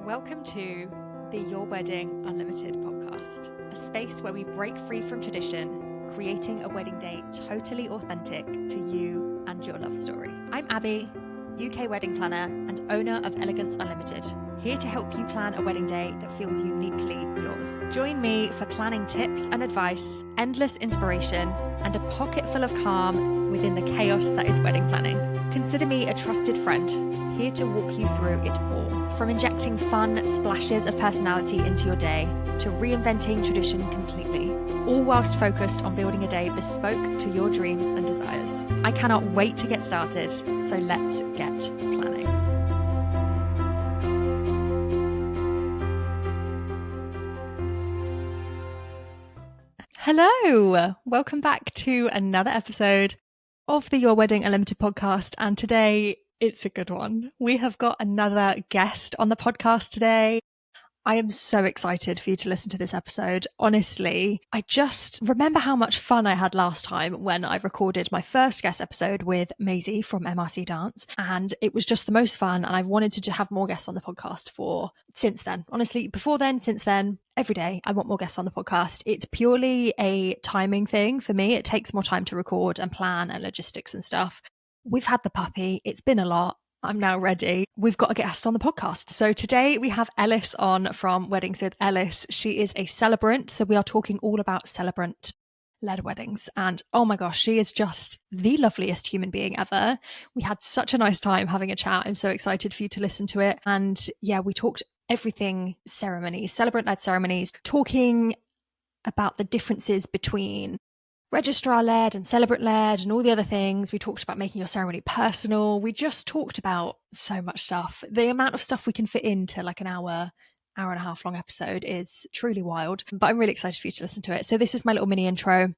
Welcome to the Your Wedding Unlimited podcast, a space where we break free from tradition, creating a wedding day totally authentic to you and your love story. I'm Abby, UK wedding planner and owner of Elegance Unlimited, here to help you plan a wedding day that feels uniquely yours. Join me for planning tips and advice, endless inspiration, and a pocket full of calm within the chaos that is wedding planning. Consider me a trusted friend, here to walk you through it all. From injecting fun splashes of personality into your day to reinventing tradition completely, all whilst focused on building a day bespoke to your dreams and desires. I cannot wait to get started, so let's get planning. Hello, welcome back to another episode of the Your Wedding Unlimited podcast, and today it's a good one. We have got another guest on the podcast today. I am so excited for you to listen to this episode. Honestly, I just remember how much fun I had last time when I recorded my first guest episode with Maisie from MRC Dance, and it was just the most fun, and I've wanted to have more guests on the podcast since then. Honestly, before then, since then, every day I want more guests on the podcast. It's purely a timing thing for me. It takes more time to record and plan and logistics and stuff. We've had the puppy. It's been a lot. I'm now ready. We've got a guest on the podcast. So today we have Ellis on from Weddings with Ellis. She is a celebrant. So we are talking all about celebrant-led weddings. And oh my gosh, she is just the loveliest human being ever. We had such a nice time having a chat. I'm so excited for you to listen to it. And yeah, we talked everything ceremonies, celebrant-led ceremonies, talking about the differences between registrar-led and celebrant-led and all the other things. We talked about making your ceremony personal. We just talked about so much stuff. The amount of stuff we can fit into like an hour and a half long episode is truly wild, but I'm really excited for you to listen to it. So this is my little mini intro.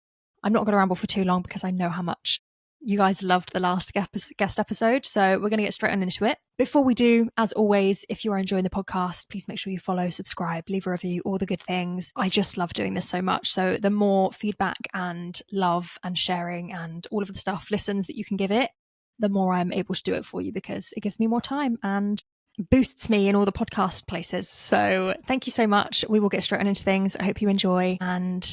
I'm not going to ramble for too long because I know how much you guys loved the last guest episode, so we're going to get straight on into it. Before we do, as always, if you are enjoying the podcast, please make sure you follow, subscribe, leave a review, all the good things. I just love doing this so much. So the more feedback and love and sharing and all of the stuff, listens that you can give it, the more I'm able to do it for you because it gives me more time and boosts me in all the podcast places. So thank you so much. We will get straight on into things. I hope you enjoy. And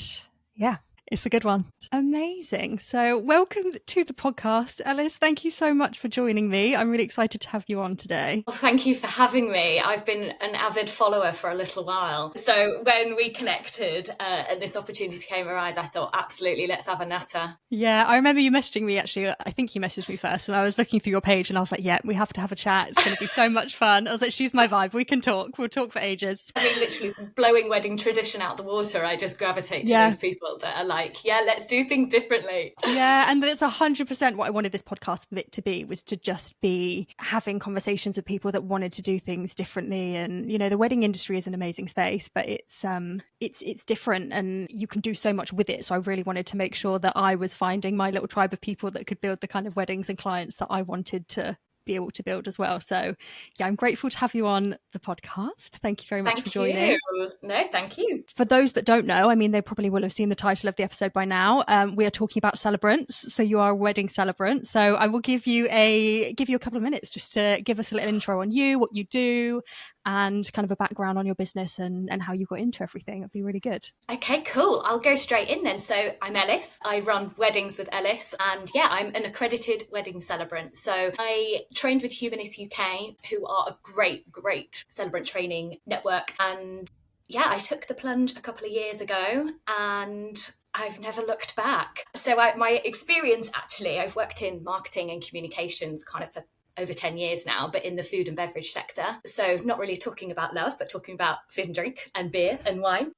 yeah, it's a good one. Amazing. So welcome to the podcast, Ellis. Thank you so much for joining me. I'm really excited to have you on today. Well, thank you for having me. I've been an avid follower for a little while. So when we connected and this opportunity came arise, I thought, absolutely, let's have a natter. Yeah, I remember you messaging me actually. I think you messaged me first and I was looking through your page and I was like, yeah, we have to have a chat. It's going to be so much fun. I was like, she's my vibe. We can talk. We'll talk for ages. I mean, literally blowing wedding tradition out the water. I just gravitate to those people that are like, yeah, let's do things differently. Yeah, and it's 100% what I wanted this podcast to be, was to just be having conversations with people that wanted to do things differently. And you know, the wedding industry is an amazing space, but it's different and you can do so much with it. So I really wanted to make sure that I was finding my little tribe of people that could build the kind of weddings and clients that I wanted to be able to build as well. So yeah, I'm grateful to have you on the podcast. Thank you very much for joining. No, thank you. For those that don't know, I mean, they probably will have seen the title of the episode by now. We are talking about celebrants. So you are a wedding celebrant. So I will give you a couple of minutes just to give us a little intro on you, what you do, and kind of a background on your business and how you got into everything. It'd be really good. Okay, cool. I'll go straight in then. So I'm Ellis. I run Weddings with Ellis. And yeah, I'm an accredited wedding celebrant. So I trained with Humanist UK, who are a great celebrant training network. And yeah, I took the plunge a couple of years ago and I've never looked back. So my experience, actually, I've worked in marketing and communications kind of for over 10 years now, but in the food and beverage sector. So not really talking about love, but talking about food and drink and beer and wine.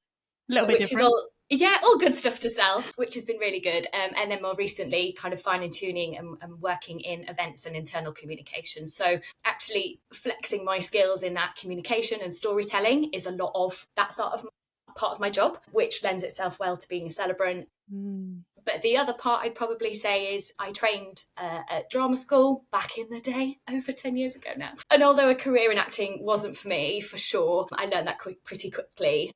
A little bit different. All good stuff to sell, which has been really good. And then more recently, kind of fine tuning and working in events and internal communication. So actually flexing my skills in that communication and storytelling is a lot of that part of my job, which lends itself well to being a celebrant. But the other part I'd probably say is I trained at drama school back in the day, over 10 years ago now. And although a career in acting wasn't for me, for sure, I learned that pretty quickly.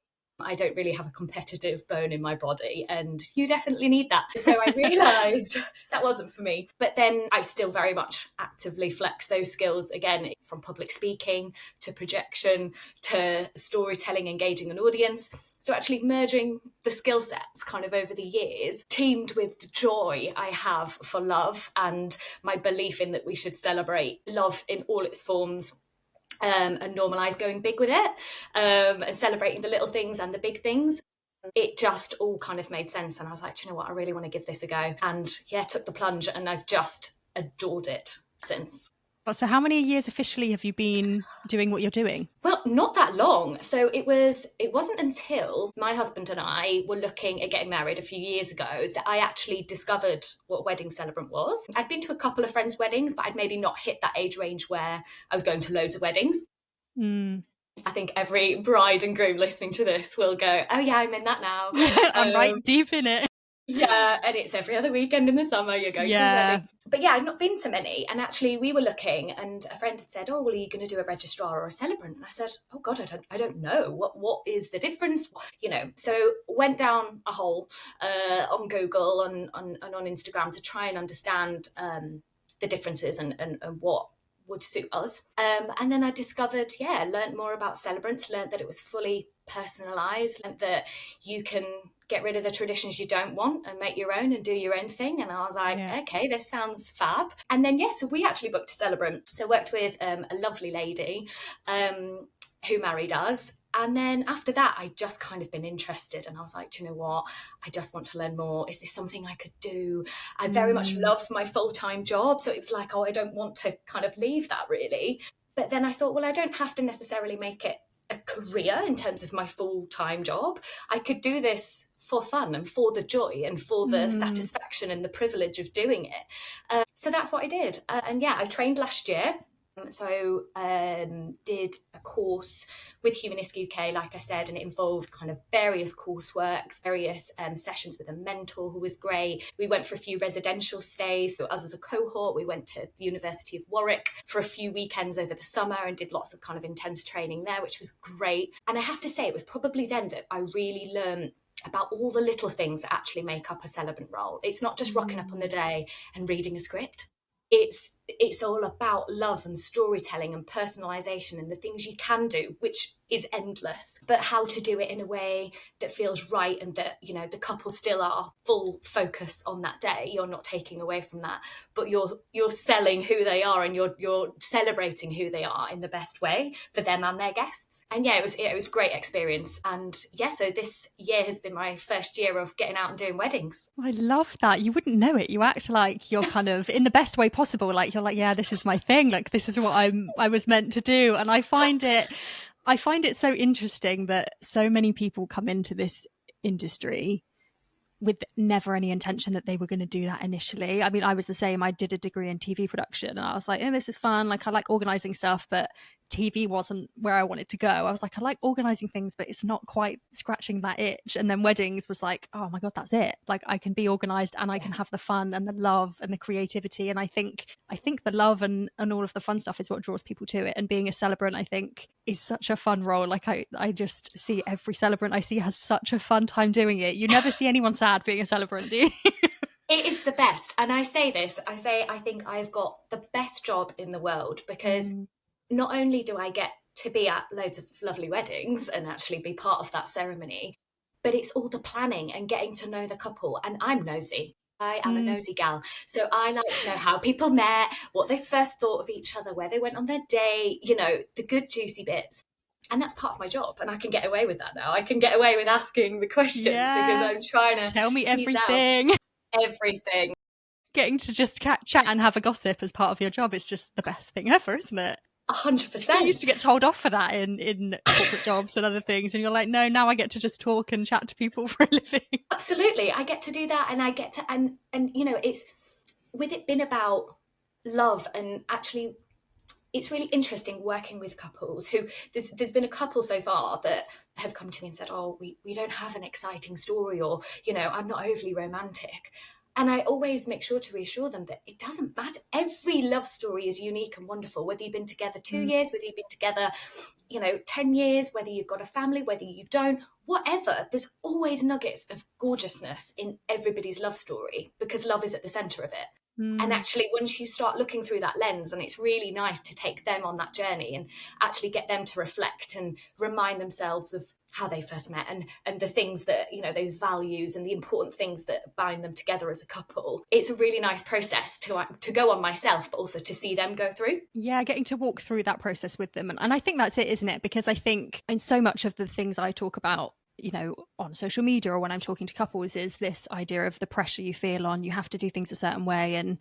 I don't really have a competitive bone in my body, and you definitely need that. So I realised that wasn't for me. But then I still very much actively flex those skills again, from public speaking to projection to storytelling, engaging an audience. So actually merging the skill sets kind of over the years, teamed with the joy I have for love and my belief in that we should celebrate love in all its forms, and normalise going big with it, and celebrating the little things and the big things. It just all kind of made sense. And I was like, do you know what? I really want to give this a go. And yeah, took the plunge, and I've just adored it since. So how many years officially have you been doing what you're doing? Well, not that long. So it wasn't until my husband and I were looking at getting married a few years ago that I actually discovered what a wedding celebrant was. I'd been to a couple of friends' weddings, but I'd maybe not hit that age range where I was going to loads of weddings. I think every bride and groom listening to this will go, oh yeah, I'm in that now. I'm right deep in it. Yeah, and it's every other weekend in the summer you're going to a wedding. But yeah, I've not been to many. And actually we were looking, and a friend had said, oh, well, are you going to do a registrar or a celebrant? And I said, oh God, I don't know. What is the difference? So went down a hole on Google and on Instagram to try and understand the differences and what would suit us. And then I discovered, learned more about celebrants, learned that it was fully personalised, learned that you can get rid of the traditions you don't want and make your own and do your own thing. And I was like, okay, this sounds fab. And then, so we actually booked a celebrant. So worked with a lovely lady who married us. And then after that, I just kind of been interested, and I was like, do you know what? I just want to learn more. Is this something I could do? I very much love my full-time job. So it was like, I don't want to kind of leave that really. But then I thought, well, I don't have to necessarily make it a career in terms of my full-time job. I could do this for fun and for the joy and for the satisfaction and the privilege of doing it. So that's what I did. And I trained last year. So did a course with Humanist UK, like I said, and it involved kind of various courseworks, various sessions with a mentor who was great. We went for a few residential stays. So us as a cohort, we went to the University of Warwick for a few weekends over the summer and did lots of kind of intense training there, which was great. And I have to say, it was probably then that I really learned about all the little things that actually make up a celebrant role. It's not just rocking up on the day and reading a script. It's all about love and storytelling and personalisation and the things you can do, which is endless, but how to do it in a way that feels right and that, the couple still are full focus on that day. You're not taking away from that, but you're selling who they are and you're celebrating who they are in the best way for them and their guests. And it was great experience. And so this year has been my first year of getting out and doing weddings. I love that. You wouldn't know it. You act like you're kind of in the best way possible. Like you're like, yeah, this is my thing. Like this is what I was meant to do. And I find it so interesting that so many people come into this industry with never any intention that they were going to do that initially. I mean, I was the same. I did a degree in TV production and I was like, oh, this is fun. Like I like organizing stuff, but TV wasn't where I wanted to go. I was like, I like organizing things, but it's not quite scratching that itch. And then weddings was like, oh my God, that's it. Like I can be organized and I can have the fun and the love and the creativity. And I think the love and all of the fun stuff is what draws people to it. And being a celebrant, I think, is such a fun role. Like I just see every celebrant I see has such a fun time doing it. You never see anyone sad being a celebrant, do you? It is the best. And I say I think I've got the best job in the world because not only do I get to be at loads of lovely weddings and actually be part of that ceremony, but it's all the planning and getting to know the couple. And I'm nosy. I am a nosy gal. So I like to know how people met, what they first thought of each other, where they went on their date, the good juicy bits. And that's part of my job. And I can get away with that now. I can get away with asking the questions because I'm trying to tell me everything. Everything. Getting to just chat and have a gossip as part of your job is just the best thing ever, isn't it? 100%. I used to get told off for that in corporate jobs and other things, and you're like, no, now I get to just talk and chat to people for a living. Absolutely, I get to do that, and I get to and it's with it been about love, and actually it's really interesting working with couples who there's been a couple so far that have come to me and said, oh, we don't have an exciting story, or I'm not overly romantic. And I always make sure to reassure them that it doesn't matter. Every love story is unique and wonderful, whether you've been together 2 years, whether you've been together, 10 years, whether you've got a family, whether you don't, whatever. There's always nuggets of gorgeousness in everybody's love story because love is at the center of it. And actually, once you start looking through that lens, and it's really nice to take them on that journey and actually get them to reflect and remind themselves of how they first met and the things that, those values and the important things that bind them together as a couple. It's a really nice process to go on myself, but also to see them go through. Yeah, getting to walk through that process with them. And I think that's it, isn't it? Because I think in so much of the things I talk about, on social media or when I'm talking to couples, is this idea of the pressure you feel on, you have to do things a certain way, and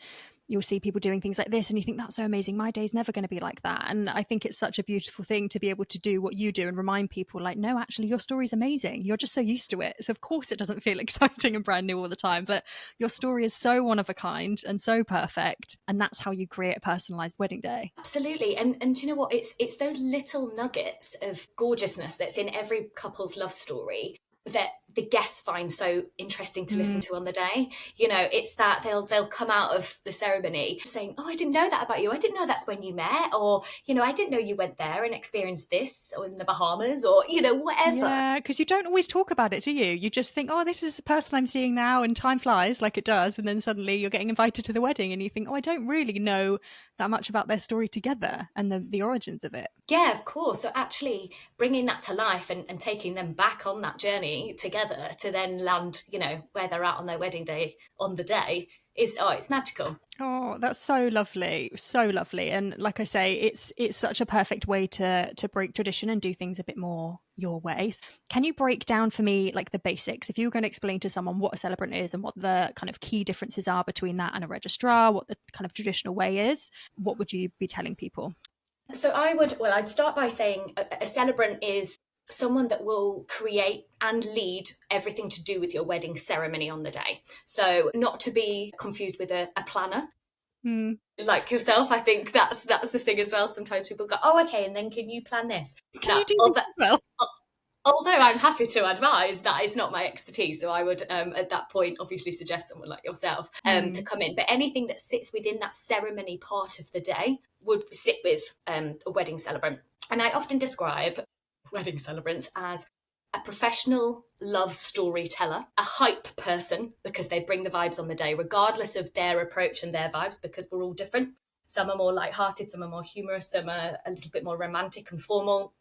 you'll see people doing things like this and you think that's so amazing, my day's never going to be like that. And I think it's such a beautiful thing to be able to do what you do and remind people like, no, actually your story's amazing, you're just so used to it, so of course it doesn't feel exciting and brand new all the time, but your story is so one of a kind and so perfect, and that's how you create a personalized wedding day. Absolutely. And you know what, it's those little nuggets of gorgeousness that's in every couple's love story that the guests find so interesting to listen to on the day. It's that they'll come out of the ceremony saying, oh, I didn't know that about you, I didn't know that's when you met, or I didn't know you went there and experienced this, or in the Bahamas, or whatever. Yeah, because you don't always talk about it, do you? You just think, oh, this is the person I'm seeing now, and time flies like it does, and then suddenly you're getting invited to the wedding and you think, oh, I don't really know that much about their story together and the origins of it. Yeah, of course. So actually bringing that to life and taking them back on that journey together to then land, where they're at on their wedding day on the day it's magical. Oh, that's so lovely. So lovely. And like I say, it's such a perfect way to break tradition and do things a bit more your way. Can you break down for me like the basics? If you were going to explain to someone what a celebrant is and what the kind of key differences are between that and a registrar, what the kind of traditional way is, what would you be telling people? So I'd start by saying a celebrant is someone that will create and lead everything to do with your wedding ceremony on the day. So not to be confused with a planner. Like yourself, I think that's the thing as well. Sometimes people go, oh, okay, and then can you plan this? Can you do this as well? Although I'm happy to advise, that is not my expertise. So I would, at that point, obviously suggest someone like yourself to come in. But anything that sits within that ceremony part of the day would sit with a wedding celebrant. And I often describe wedding celebrants as a professional love storyteller, a hype person, because they bring the vibes on the day, regardless of their approach and their vibes, because we're all different. Some are more lighthearted, some are more humorous, some are a little bit more romantic and formal.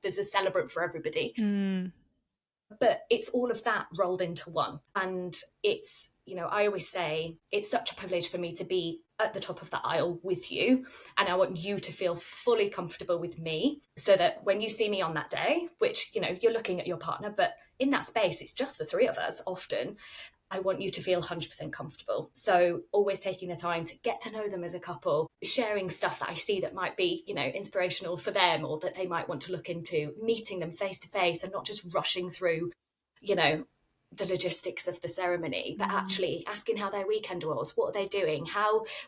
There's a celebrant for everybody. But it's all of that rolled into one. And it's, I always say it's such a privilege for me to be at the top of the aisle with you. And I want you to feel fully comfortable with me so that when you see me on that day, which, you're looking at your partner, but in that space, it's just the three of us often. I want you to feel 100% comfortable. So always taking the time to get to know them as a couple, sharing stuff that I see that might be, inspirational for them or that they might want to look into, meeting them face to face and not just rushing through, the logistics of the ceremony, but actually asking how their weekend was, what are they doing,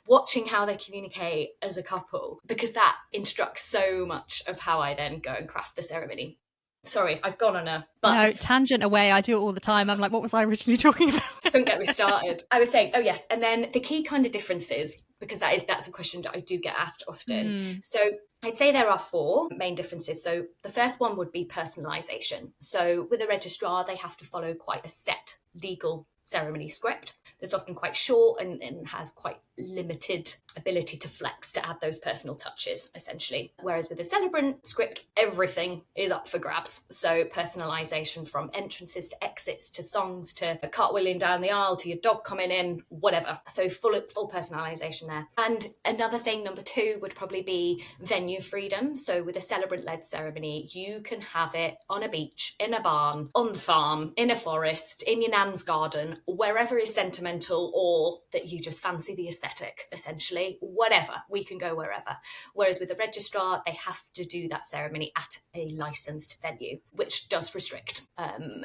watching how they communicate as a couple, because that instructs so much of how I then go and craft the ceremony. Sorry, I've gone on no, tangent away. I do it all the time. I'm like, what was I originally talking about? Don't get me started. I was saying, oh yes, and then the key kind of differences, because that's a question that I do get asked often. So I'd say there are 4 main differences. So the first one would be personalisation. So with a registrar, they have to follow quite a set legal ceremony script that's often quite short and has quite limited ability to flex, to add those personal touches, essentially. Whereas with a celebrant script, everything is up for grabs. So personalisation from entrances to exits to songs to a cartwheeling down the aisle to your dog coming in, whatever. So full personalisation there. And another thing, number 2, would probably be venue freedom. So with a celebrant-led ceremony, you can have it on a beach, in a barn, on the farm, in a forest, in your nan's garden, wherever is sentimental or that you just fancy the aesthetic, essentially. Whatever, we can go wherever. Whereas with a registrar, they have to do that ceremony at a licensed venue, which does restrict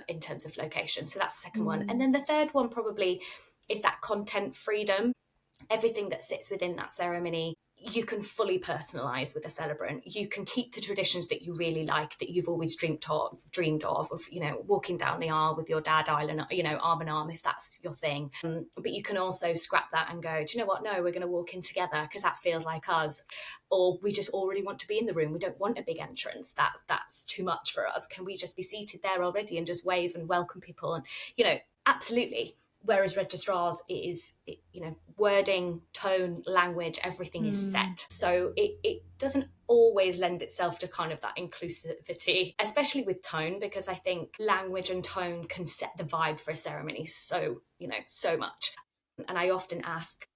in terms of location. So that's the second one. And then the third one probably is that content freedom. Everything that sits within that ceremony, you can fully personalize with a celebrant. You can keep the traditions that you really like, that you've always dreamed of, you know, walking down the aisle with your dad, you know, arm in arm, if that's your thing. But you can also scrap that and go, do you know what? No, we're going to walk in together because that feels like us. Or we just already want to be in the room. We don't want a big entrance. That's too much for us. Can we just be seated there already and just wave and welcome people? And, you know, absolutely. Whereas registrars is, you know, wording, tone, language, everything is set. So it doesn't always lend itself to kind of that inclusivity, especially with tone, because I think language and tone can set the vibe for a ceremony so, you know, so much. And I often ask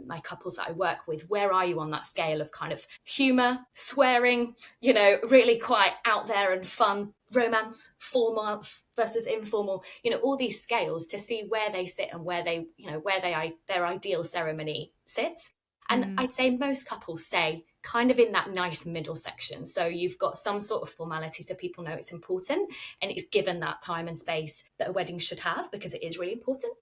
my couples that I work with, where are you on that scale of kind of humor, swearing, you know, really quite out there and fun, romance, formal versus informal, you know, all these scales, to see where they sit and where they, you know, where their ideal ceremony sits. And I'd say most couples say kind of in that nice middle section. So you've got some sort of formality so people know it's important and it's given that time and space that a wedding should have, because it is really important.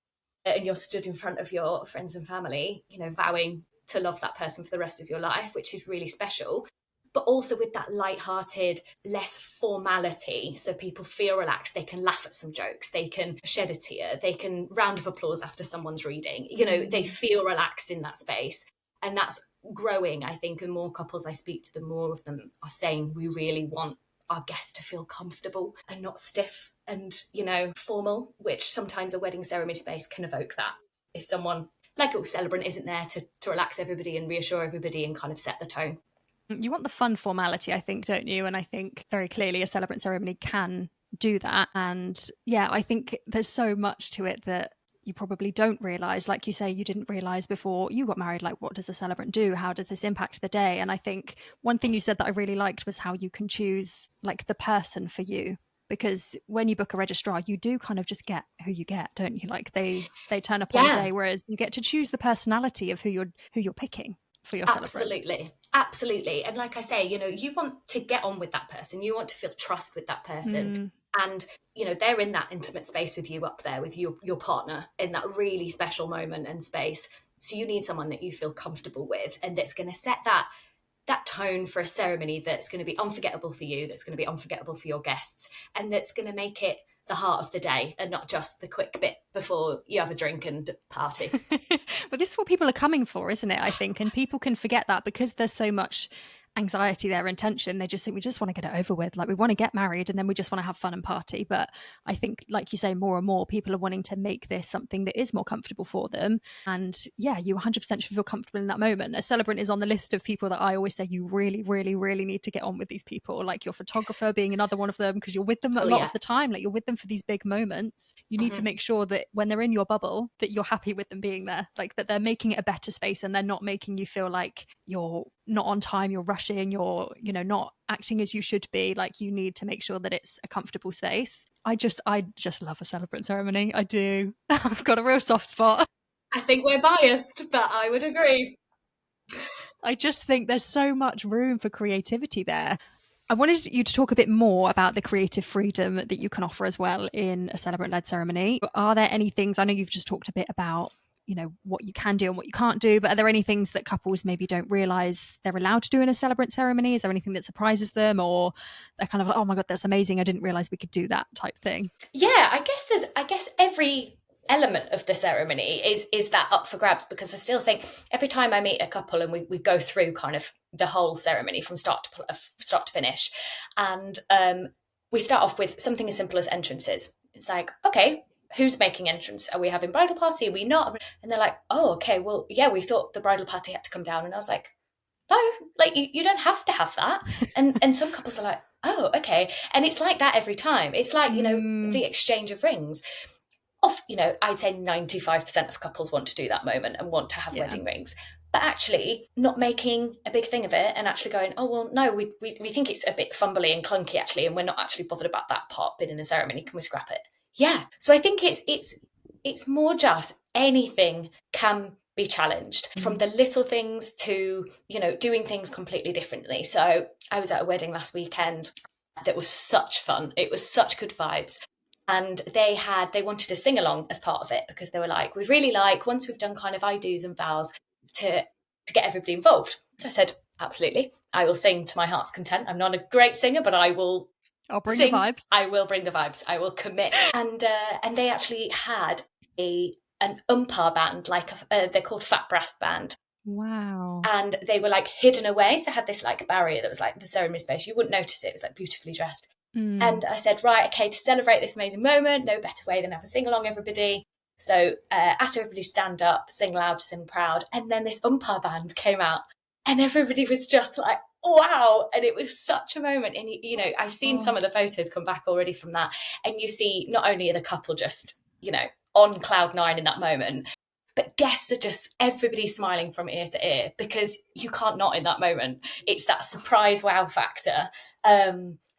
And you're stood in front of your friends and family, you know, vowing to love that person for the rest of your life, which is really special. But also with that light-hearted, less formality, so people feel relaxed, they can laugh at some jokes, they can shed a tear, they can round of applause after someone's reading, you know, they feel relaxed in that space. And that's growing, I think. The more couples I speak to, the more of them are saying we really want our guests to feel comfortable and not stiff and, you know, formal, which sometimes a wedding ceremony space can evoke that. If someone like a celebrant isn't there to relax everybody and reassure everybody and kind of set the tone. You want the fun formality, I think, don't you? And I think very clearly a celebrant ceremony can do that. And yeah, I think there's so much to it that you probably don't realize. Like you say, you didn't realize before you got married, like, what does a celebrant do? How does this impact the day? And I think one thing you said that I really liked was how you can choose like the person for you. Because when you book a registrar, you do kind of just get who you get, don't you? Like they turn up on a day, whereas you get to choose the personality of who you're picking for your celebrant. Absolutely. And like I say, you know, you want to get on with that person. You want to feel trust with that person. And, you know, they're in that intimate space with you up there, with your partner in that really special moment and space. So you need someone that you feel comfortable with and that's going to set that tone for a ceremony that's going to be unforgettable for you, that's going to be unforgettable for your guests, and that's going to make it the heart of the day and not just the quick bit before you have a drink and party. But this is what people are coming for, isn't it? I think. And people can forget that because there's so much anxiety there and tension. They just think we just want to get it over with. Like we want to get married and then we just want to have fun and party. But I think, like you say, more and more people are wanting to make this something that is more comfortable for them. And yeah, you 100% should feel comfortable in that moment. A celebrant is on the list of people that I always say you really, really, really need to get on with these people. Like your photographer being another one of them, because you're with them a lot of the time. Like you're with them for these big moments. You need to make sure that when they're in your bubble, that you're happy with them being there. Like that they're making it a better space and they're not making you feel like you're not on time, you're rushing, you're, you know, not acting as you should be. Like you need to make sure that it's a comfortable space. I just love a celebrant ceremony. I do. I've got a real soft spot. I think we're biased, but I would agree. I just think there's so much room for creativity there. I wanted you to talk a bit more about the creative freedom that you can offer as well in a celebrant-led ceremony. Are there any things, I know you've just talked a bit about, you know, what you can do and what you can't do, but are there any things that couples maybe don't realize they're allowed to do in a celebrant ceremony? Is there anything that surprises them, or they're kind of like, oh my God, that's amazing, I didn't realize we could do that type thing? Yeah, I guess every element of the ceremony is that up for grabs, because I still think every time I meet a couple and we go through kind of the whole ceremony from start to finish, and we start off with something as simple as entrances. It's like, okay, who's making entrance? Are we having bridal party? Are we not? And they're like, oh, okay, well, yeah, we thought the bridal party had to come down. And I was like, no, like you don't have to have that. And some couples are like, oh, okay. And it's like that every time. It's like, you know, the exchange of rings. You know, I'd say 95% of couples want to do that moment and want to have wedding rings. But actually not making a big thing of it and actually going, oh, well, no, we think it's a bit fumbly and clunky actually, and we're not actually bothered about that part bit in the ceremony. Can we scrap it? Yeah. So I think it's more just anything can be challenged, from the little things to, you know, doing things completely differently. So I was at a wedding last weekend that was such fun. It was such good vibes. And they wanted to sing along as part of it, because they were like, we'd really like, once we've done kind of I do's and vows, to to get everybody involved. So I said, absolutely, I will sing to my heart's content. I'm not a great singer, but I'll bring sing. the vibes. I will bring the vibes. I will commit. And they actually had an umpire band, like they're called Fat Brass Band. Wow. And they were like hidden away. So they had this like barrier that was like the ceremony space. You wouldn't notice it. It was like beautifully dressed. And I said, right, okay, to celebrate this amazing moment, no better way than have a sing along, everybody. So asked everybody to stand up, sing loud, sing proud. And then this umpire band came out and everybody was just like, wow. And it was such a moment. And, you know, I've seen some of the photos come back already from that. And you see not only are the couple just, you know, on cloud nine in that moment, but guests are just, everybody's smiling from ear to ear because you can't not in that moment. It's that surprise wow factor.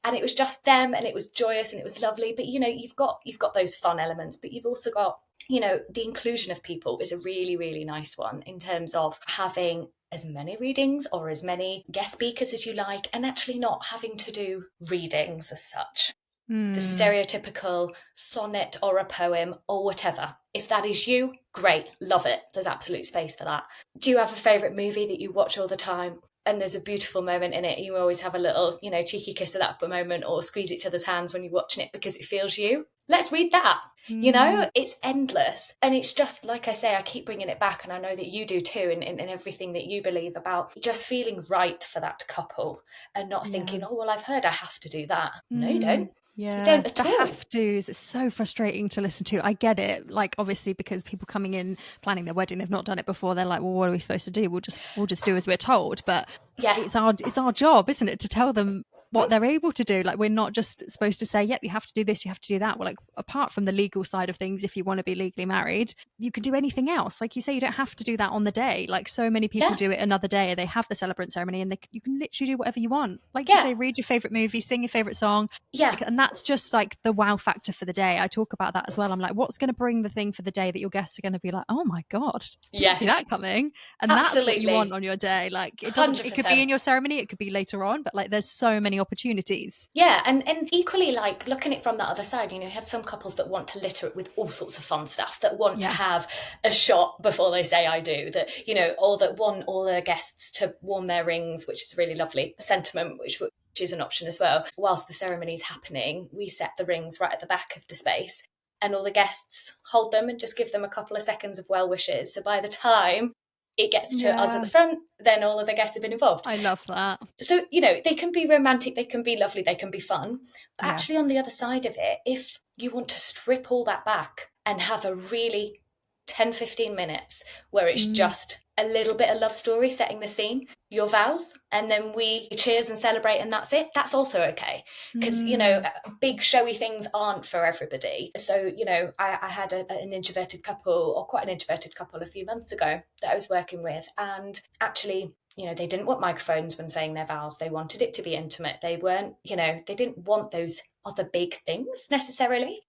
And it was just them and it was joyous and it was lovely. But, you know, you've got those fun elements, but you've also got, you know, the inclusion of people is a really, really nice one in terms of having as many readings or as many guest speakers as you like, and actually not having to do readings as such. The stereotypical sonnet or a poem or whatever. If that is you, great, love it. There's absolute space for that. Do you have a favourite movie that you watch all the time? And there's a beautiful moment in it. You always have a little, you know, cheeky kiss of that moment or squeeze each other's hands when you're watching it because it feels you. Let's read that. You know, it's endless. And it's just, like I say, I keep bringing it back, and I know that you do too, in everything that you believe about just feeling right for that couple and not thinking, oh, well, I've heard I have to do that. No, you don't. Yeah, you don't at all. have to's. It's so frustrating to listen to. I get it. Like, obviously, because people coming in planning their wedding, they've not done it before. They're like, well, what are we supposed to do? We'll just do as we're told. But it's our job, isn't it, to tell them what they're able to do. Like, we're not just supposed to say, yep, you have to do this, you have to do that. Well, like, apart from the legal side of things, if you want to be legally married, you can do anything else. Like you say, you don't have to do that on the day. Like, so many people do it another day. They have the celebrant ceremony and you can literally do whatever you want. Like you say, read your favorite movie, sing your favorite song. Like, and that's just like the wow factor for the day. I talk about that as well. I'm like, what's going to bring the thing for the day that your guests are going to be like, oh my God, didn't see that coming. And that's what you want on your day. Like, it doesn't, 100%. It could be in your ceremony, it could be later on, but like, there's so many opportunities. Yeah, and equally, like, looking at it from that other side, you know, you have some couples that want to litter it with all sorts of fun stuff, that want to have a shot before they say I do, that, you know, or that want all their guests to warm their rings, which is a really lovely sentiment, which is an option as well. Whilst the ceremony is happening, we set the rings right at the back of the space and all the guests hold them and just give them a couple of seconds of well wishes. So by the time it gets to us at the front, then all of the guests have been involved. I love that. So, you know, they can be romantic, they can be lovely, they can be fun. But actually, on the other side of it, if you want to strip all that back and have a really 10-15 minutes where it's just a little bit of love story setting the scene, your vows, and then we cheers and celebrate and that's it, that's also okay. Because, you know, big showy things aren't for everybody. So, you know, I had an introverted couple, or quite an introverted couple, a few months ago that I was working with, and actually, you know, they didn't want microphones when saying their vows. They wanted it to be intimate. They weren't, you know, they didn't want those other big things necessarily.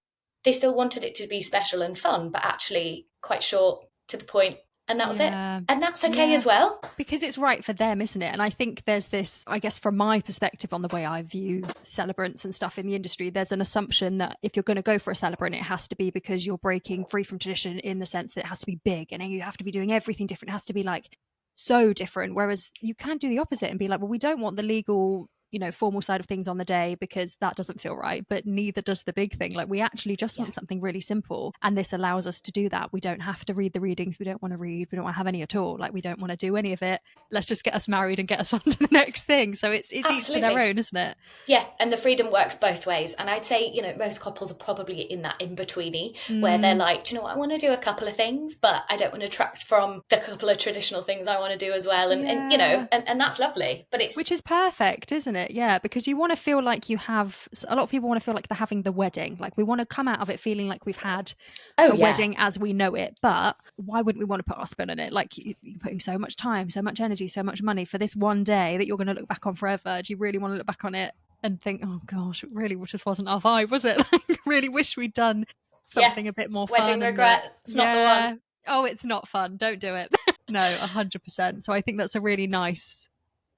They still wanted it to be special and fun, but actually quite short, to the point. And that was it. And that's okay as well. Because it's right for them, isn't it? And I think there's this, I guess, from my perspective on the way I view celebrants and stuff in the industry, there's an assumption that if you're going to go for a celebrant, it has to be because you're breaking free from tradition, in the sense that it has to be big and you have to be doing everything different. It has to be like so different. Whereas you can do the opposite and be like, well, we don't want the legal, you know, formal side of things on the day because that doesn't feel right, but neither does the big thing. Like, we actually just want something really simple, and this allows us to do that. We don't have to read the readings. We don't want to read. We don't want to have any at all. Like, we don't want to do any of it. Let's just get us married and get us on to the next thing. So it's each to their own, isn't it? Yeah, and the freedom works both ways. And I'd say, you know, most couples are probably in that in-betweeny where they're like, do you know what, I want to do a couple of things, but I don't want to detract from the couple of traditional things I want to do as well. And you know, and that's lovely. But it's, which is perfect, isn't it? Yeah, because you want to feel like you have, a lot of people want to feel like they're having the wedding. Like, we want to come out of it feeling like we've had a wedding as we know it. But why wouldn't we want to put our spin on it? Like, you're putting so much time, so much energy, so much money for this one day that you're going to look back on forever. Do you really want to look back on it and think, oh gosh, it really just wasn't our vibe, was it? Like, really wish we'd done something a bit more fun. Wedding regret, it's not the one. Oh, it's not fun, don't do it. No, 100%. So I think that's a really nice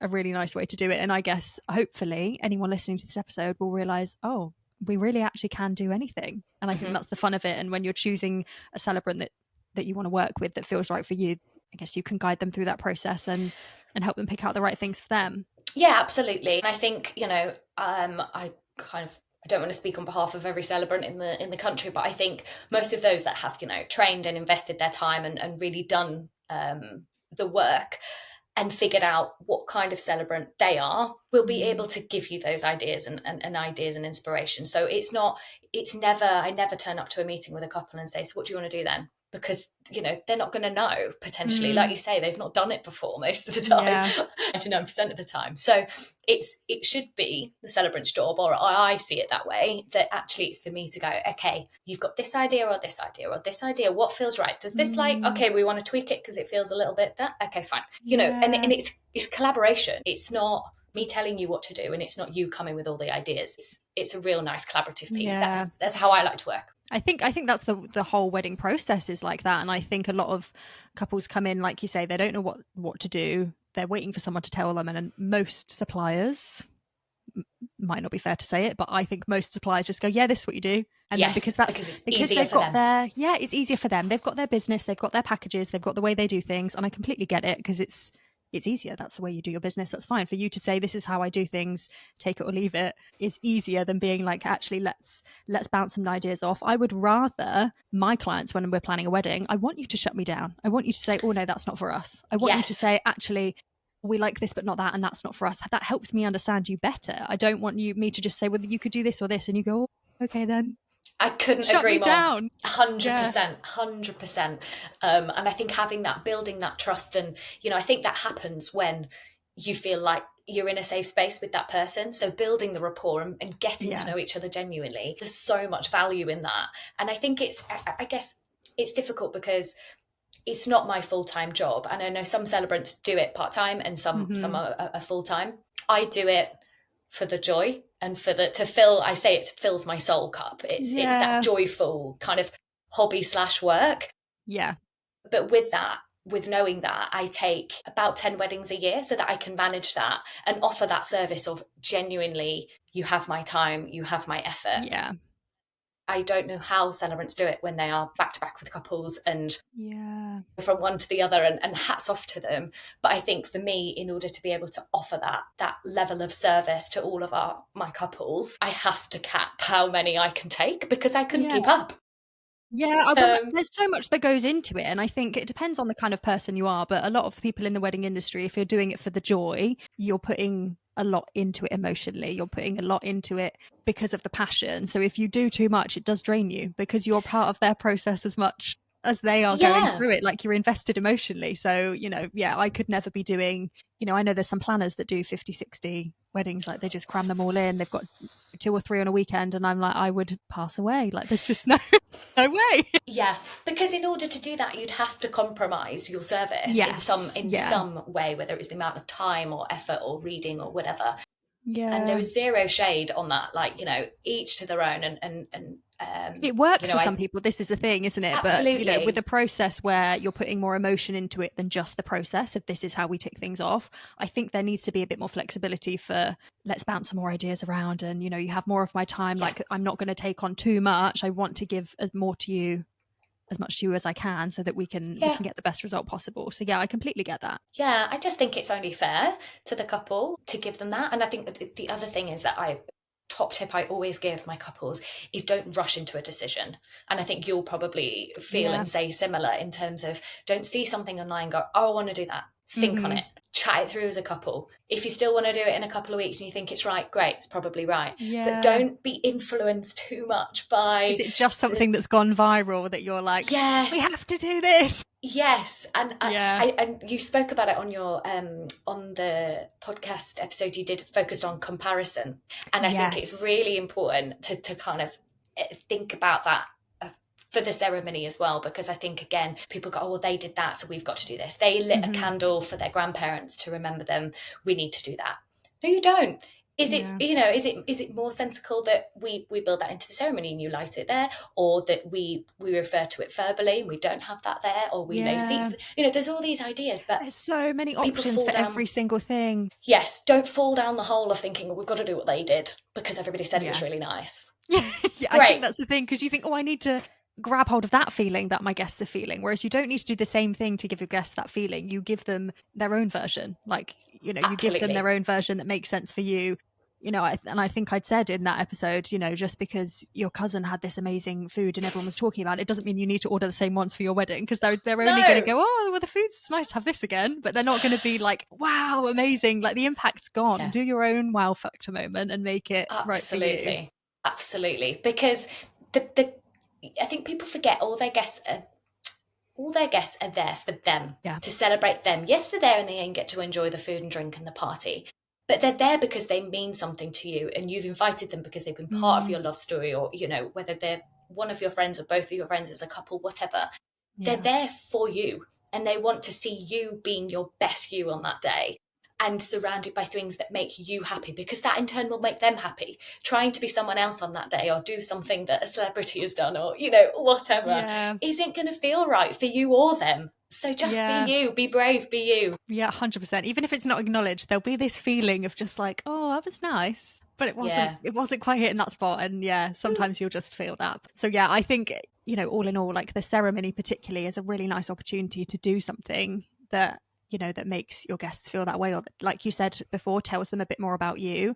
way to do it. And I guess hopefully anyone listening to this episode will realize, oh, we really actually can do anything. And I think that's the fun of it. And when you're choosing a celebrant that you want to work with, that feels right for you, I guess you can guide them through that process and help them pick out the right things for them. Yeah, absolutely. And I think, I don't want to speak on behalf of every celebrant in the country, but I think most of those that have, trained and invested their time and really done the work and figured out what kind of celebrant they are, will be able to give you those ideas and ideas and inspiration. So I never turn up to a meeting with a couple and say, so what do you want to do then? Because, they're not going to know potentially. Like you say, they've not done it before most of the time, 99% of the time. So it should be the celebrant's job, or I see it that way, that actually it's for me to go, okay, you've got this idea or this idea or this idea. What feels right? Does this okay, we want to tweak it because it feels a little bit, okay, fine. And it's collaboration. It's not me telling you what to do, and it's not you coming with all the ideas. It's a real nice collaborative piece. That's how I like to work. I think that's the whole wedding process is like that. And I think a lot of couples come in, like you say, they don't know what to do. They're waiting for someone to tell them. And most suppliers, might not be fair to say it, but I think most suppliers just go, yeah, this is what you do. And yes, then because it's easier for them. It's easier for them. They've got their business, they've got their packages, they've got the way they do things. And I completely get it, because it's easier. That's the way you do your business. That's fine. For you to say, this is how I do things, take it or leave it, is easier than being like, actually, let's bounce some ideas off. I would rather my clients, when we're planning a wedding, I want you to shut me down. I want you to say, oh no, that's not for us. I want you to say, actually, we like this but not that, and that's not for us. That helps me understand you better. I don't want me to just say, well, you could do this or this, and you go, oh, okay then. I couldn't Shut agree me more. Down. 100%. And I think building that trust, and I think that happens when you feel like you're in a safe space with that person. So building the rapport and getting to know each other genuinely, there's so much value in that. And I think I guess it's difficult because it's not my full-time job. And I know some celebrants do it part-time and some are full-time. I do it for the joy and to fill, I say it fills my soul cup. It's that joyful kind of hobby / work. Yeah. But with knowing that, I take about 10 weddings a year so that I can manage that and offer that service of genuinely, you have my time, you have my effort. Yeah. I don't know how celebrants do it when they are back to back with couples and from one to the other, and hats off to them. But I think for me, in order to be able to offer that level of service to all of my couples, I have to cap how many I can take, because I couldn't keep up. Yeah, there's so much that goes into it, and I think it depends on the kind of person you are. But a lot of people in the wedding industry, if you're doing it for the joy, you're putting a lot into it emotionally. You're putting a lot into it because of the passion. So if you do too much, it does drain you, because you're part of their process as much as they are going through it. Like, you're invested emotionally. So, I could never be doing, I know there's some planners that do 50, 60 weddings, like they just cram them all in. They've got 2 or 3 on a weekend, and I'm like, I would pass away. Like, there's just no way. Yeah, because in order to do that, you'd have to compromise your service in some way, whether it's the amount of time or effort or reading or whatever. Yeah. And there is zero shade on that. Like, each to their own, and it works for some people. This is the thing, isn't it? Absolutely. But with a process where you're putting more emotion into it than just the process of this is how we tick things off, I think there needs to be a bit more flexibility for, let's bounce some more ideas around, and you have more of my time. Like, I'm not going to take on too much. I want to give as much to you as I can, so that we can get the best result possible. So I completely get that. Yeah, I just think it's only fair to the couple to give them that. And I think the other thing is that top tip I always give my couples is, don't rush into a decision. And I think you'll probably feel and say similar, in terms of, don't see something online and go, oh, I want to do that. Think on it, chat it through as a couple. If you still want to do it in a couple of weeks and you think it's right, great, it's probably right. But don't be influenced too much by... Is it just something that's gone viral that you're like, yes, we have to do this? Yes. And and you spoke about it on your on the podcast episode you did, focused on comparison. And I think it's really important to kind of think about that for the ceremony as well, because I think, again, people go, oh, well, they did that, so we've got to do this. They lit a candle for their grandparents to remember them. We need to do that. No, you don't. Is it, is it more sensible that we build that into the ceremony and you light it there, or that we refer to it verbally and we don't have that there, or we lay seats? There's all these ideas, but there's so many options for every single thing. Yes, don't fall down the hole of thinking, well, we've got to do what they did because everybody said it was really nice. I think that's the thing, because you think, oh, I need to grab hold of that feeling that my guests are feeling. Whereas you don't need to do the same thing to give your guests that feeling. You give them their own version. Like, you know, you give them Absolutely. their own version that makes sense for you. You know, and I think I'd said in that episode, you know, just because your cousin had this amazing food and everyone was talking about it, doesn't mean you need to order the same ones for your wedding, because they're only going to No. go, oh, well, the food's nice to have this again, but they're not going to be like, wow, amazing. Like the impact's gone. Yeah. Do your own wow factor moment and make it right for you. Absolutely. Absolutely. Because the I think people forget all their guests are there for them, Yeah. to celebrate them. Yes, they're there and they get to enjoy the food and drink and the party, but they're there because they mean something to you, and you've invited them because they've been part of your love story, or, you know, whether they're one of your friends or both of your friends as a couple, whatever. They're Yeah. there for you, and they want to see you being your best you on that day, and surrounded by things that make you happy, because that in turn will make them happy. Trying to be someone else on that day, or do something that a celebrity has done, or, you know, whatever, Yeah. isn't going to feel right for you or them. So just Yeah. be you, be brave, be you. Yeah, 100%. Even if it's not acknowledged, there'll be this feeling of just like, oh, that was nice, but Yeah. it wasn't quite hitting that spot. And yeah, sometimes you'll just feel that. So yeah, I think, you know, all in all, like the ceremony particularly is a really nice opportunity to do something that, you know, that makes your guests feel that way, or that, like you said before, tells them a bit more about you.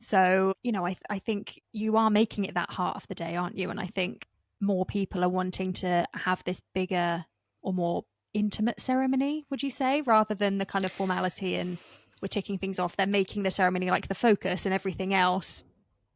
So, you know, I think you are making it that heart of the day, aren't you? And I think more people are wanting to have this bigger or more intimate ceremony, would you say, rather than the kind of formality and we're ticking things off. They're making the ceremony like the focus, and everything else,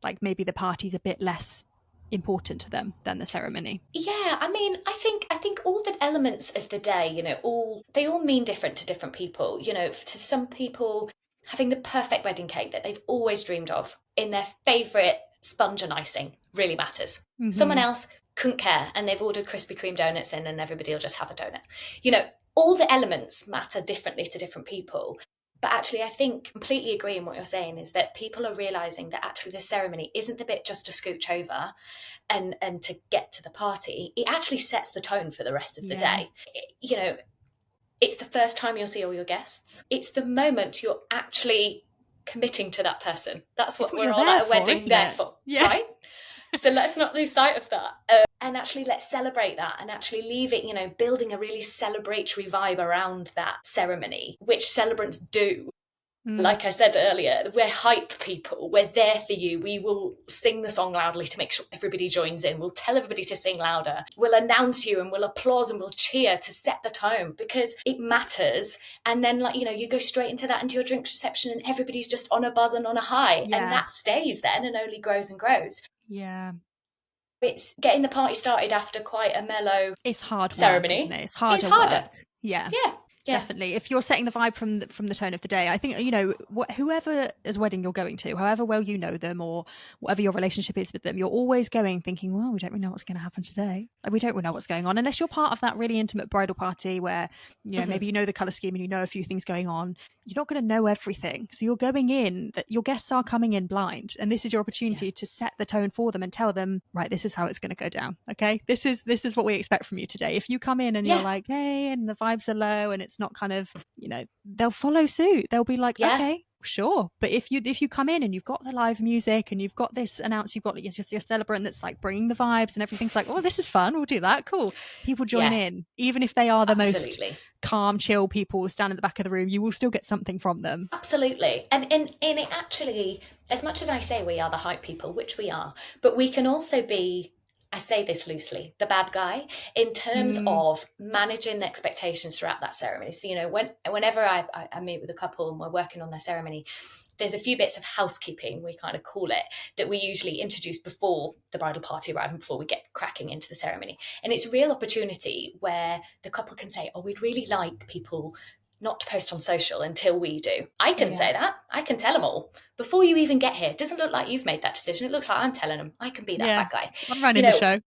like maybe the party's a bit less important to them than the ceremony. Yeah, I mean, I think all the elements of the day, you know, they all mean different to different people. You know, to some people, having the perfect wedding cake that they've always dreamed of in their favourite sponge and icing really matters. Someone else couldn't care, and they've ordered Krispy Kreme donuts in, and everybody will just have a donut. You know, all the elements matter differently to different people. But actually, I think completely agree in what you're saying, is that people are realising that actually the ceremony isn't the bit just to scooch over and to get to the party. It actually sets the tone for the rest of the Yeah. day. You know, it's the first time you'll see all your guests. It's the moment you're actually committing to that person. That's It's what what we're you're all there at a for, wedding isn't there it? for, Yeah. right? So let's not lose sight of that. And actually, let's celebrate that, and actually leave it, you know, building a really celebratory vibe around that ceremony, which celebrants do. Like I said earlier, we're hype people. We're there for you. We will sing the song loudly to make sure everybody joins in. We'll tell everybody to sing louder. We'll announce you, and we'll applause and we'll cheer to set the tone, because it matters. And then, like, you know, you go straight into that, into your drinks reception, and everybody's just on a buzz and on a high. Yeah. And that stays then and only grows and grows. Yeah. It's getting the party started after quite a mellow It's hard work, isn't ceremony. it? It's It's harder harder. work. Yeah. Yeah. Yeah. Definitely. If you're setting the vibe from the tone of the day, I think, you know, whoever's wedding you're going to, however well you know them or whatever your relationship is with them, you're always going thinking, well, we don't really know what's going to happen today. Like, we don't really know what's going on, unless you're part of that really intimate bridal party where, you know, maybe you know the color scheme and you know a few things going on. You're not going to know everything. So you're going in, that your guests are coming in blind, and this is your opportunity to set the tone for them and tell them, right, this is how it's going to go down. Okay. This is what we expect from you today. If you come in and you're like, hey, and the vibes are low and it's not kind of, you know, they'll follow suit. They'll be like, okay, sure. But if you come in and you've got the live music and you've got this you've got your celebrant that's like bringing the vibes and everything's like, oh, this is fun, we'll do that, cool. People join in, even if they are the most calm, chill people stand in the back of the room, you will still get something from them. Absolutely. And it actually, as much as I say we are the hype people, which we are, but we can also be, I say this loosely, the bad guy, in terms of managing the expectations throughout that ceremony. So, you know, whenever I meet with a couple and we're working on their ceremony, there's a few bits of housekeeping, we kind of call it, that we usually introduce before the bridal party arrives and before we get cracking into the ceremony. And it's a real opportunity where the couple can say, oh, we'd really like people not to post on social until we do. I can say that. I can tell them all. Before you even get here, it doesn't look like you've made that decision. It looks like I'm telling them. I can be that bad guy. I'm running the show.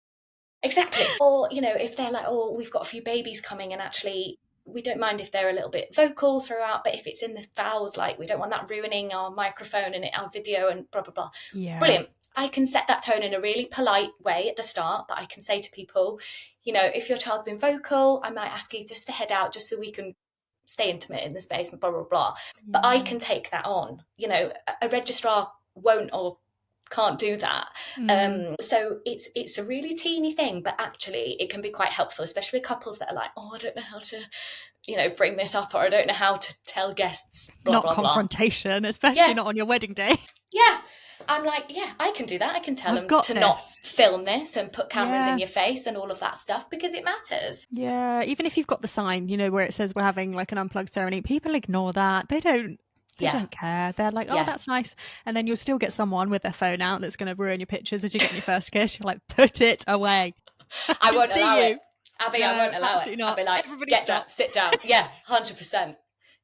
Exactly. Or, you know, if they're like, oh, we've got a few babies coming, and actually we don't mind if they're a little bit vocal throughout, but if it's in the vows, like, we don't want that ruining our microphone and our video and blah, blah, blah. Yeah. Brilliant. I can set that tone in a really polite way at the start, but I can say to people, you know, if your child's been vocal, I might ask you just to head out just so we can stay intimate in the space and blah, blah, blah. But I can take that on. You know, a registrar won't, or can't do that. So it's a really teeny thing, but actually it can be quite helpful, especially with couples that are like, oh, I don't know how to, bring this up, or I don't know how to tell guests blah, not blah, blah. confrontation, especially not on your wedding day. Yeah. I'm like, yeah, I can do that. I can tell them to not film this and put cameras in your face and all of that stuff, because it matters. Yeah, even if you've got the sign, where it says we're having like an unplugged ceremony, people ignore that. They don't care. They're like, oh, that's nice. And then you'll still get someone with their phone out that's going to ruin your pictures as you get your first kiss. You're like, put it away. I won't allow it. Abby, I won't allow it. Not. I'll be like, everybody get down, sit down. Yeah, 100%.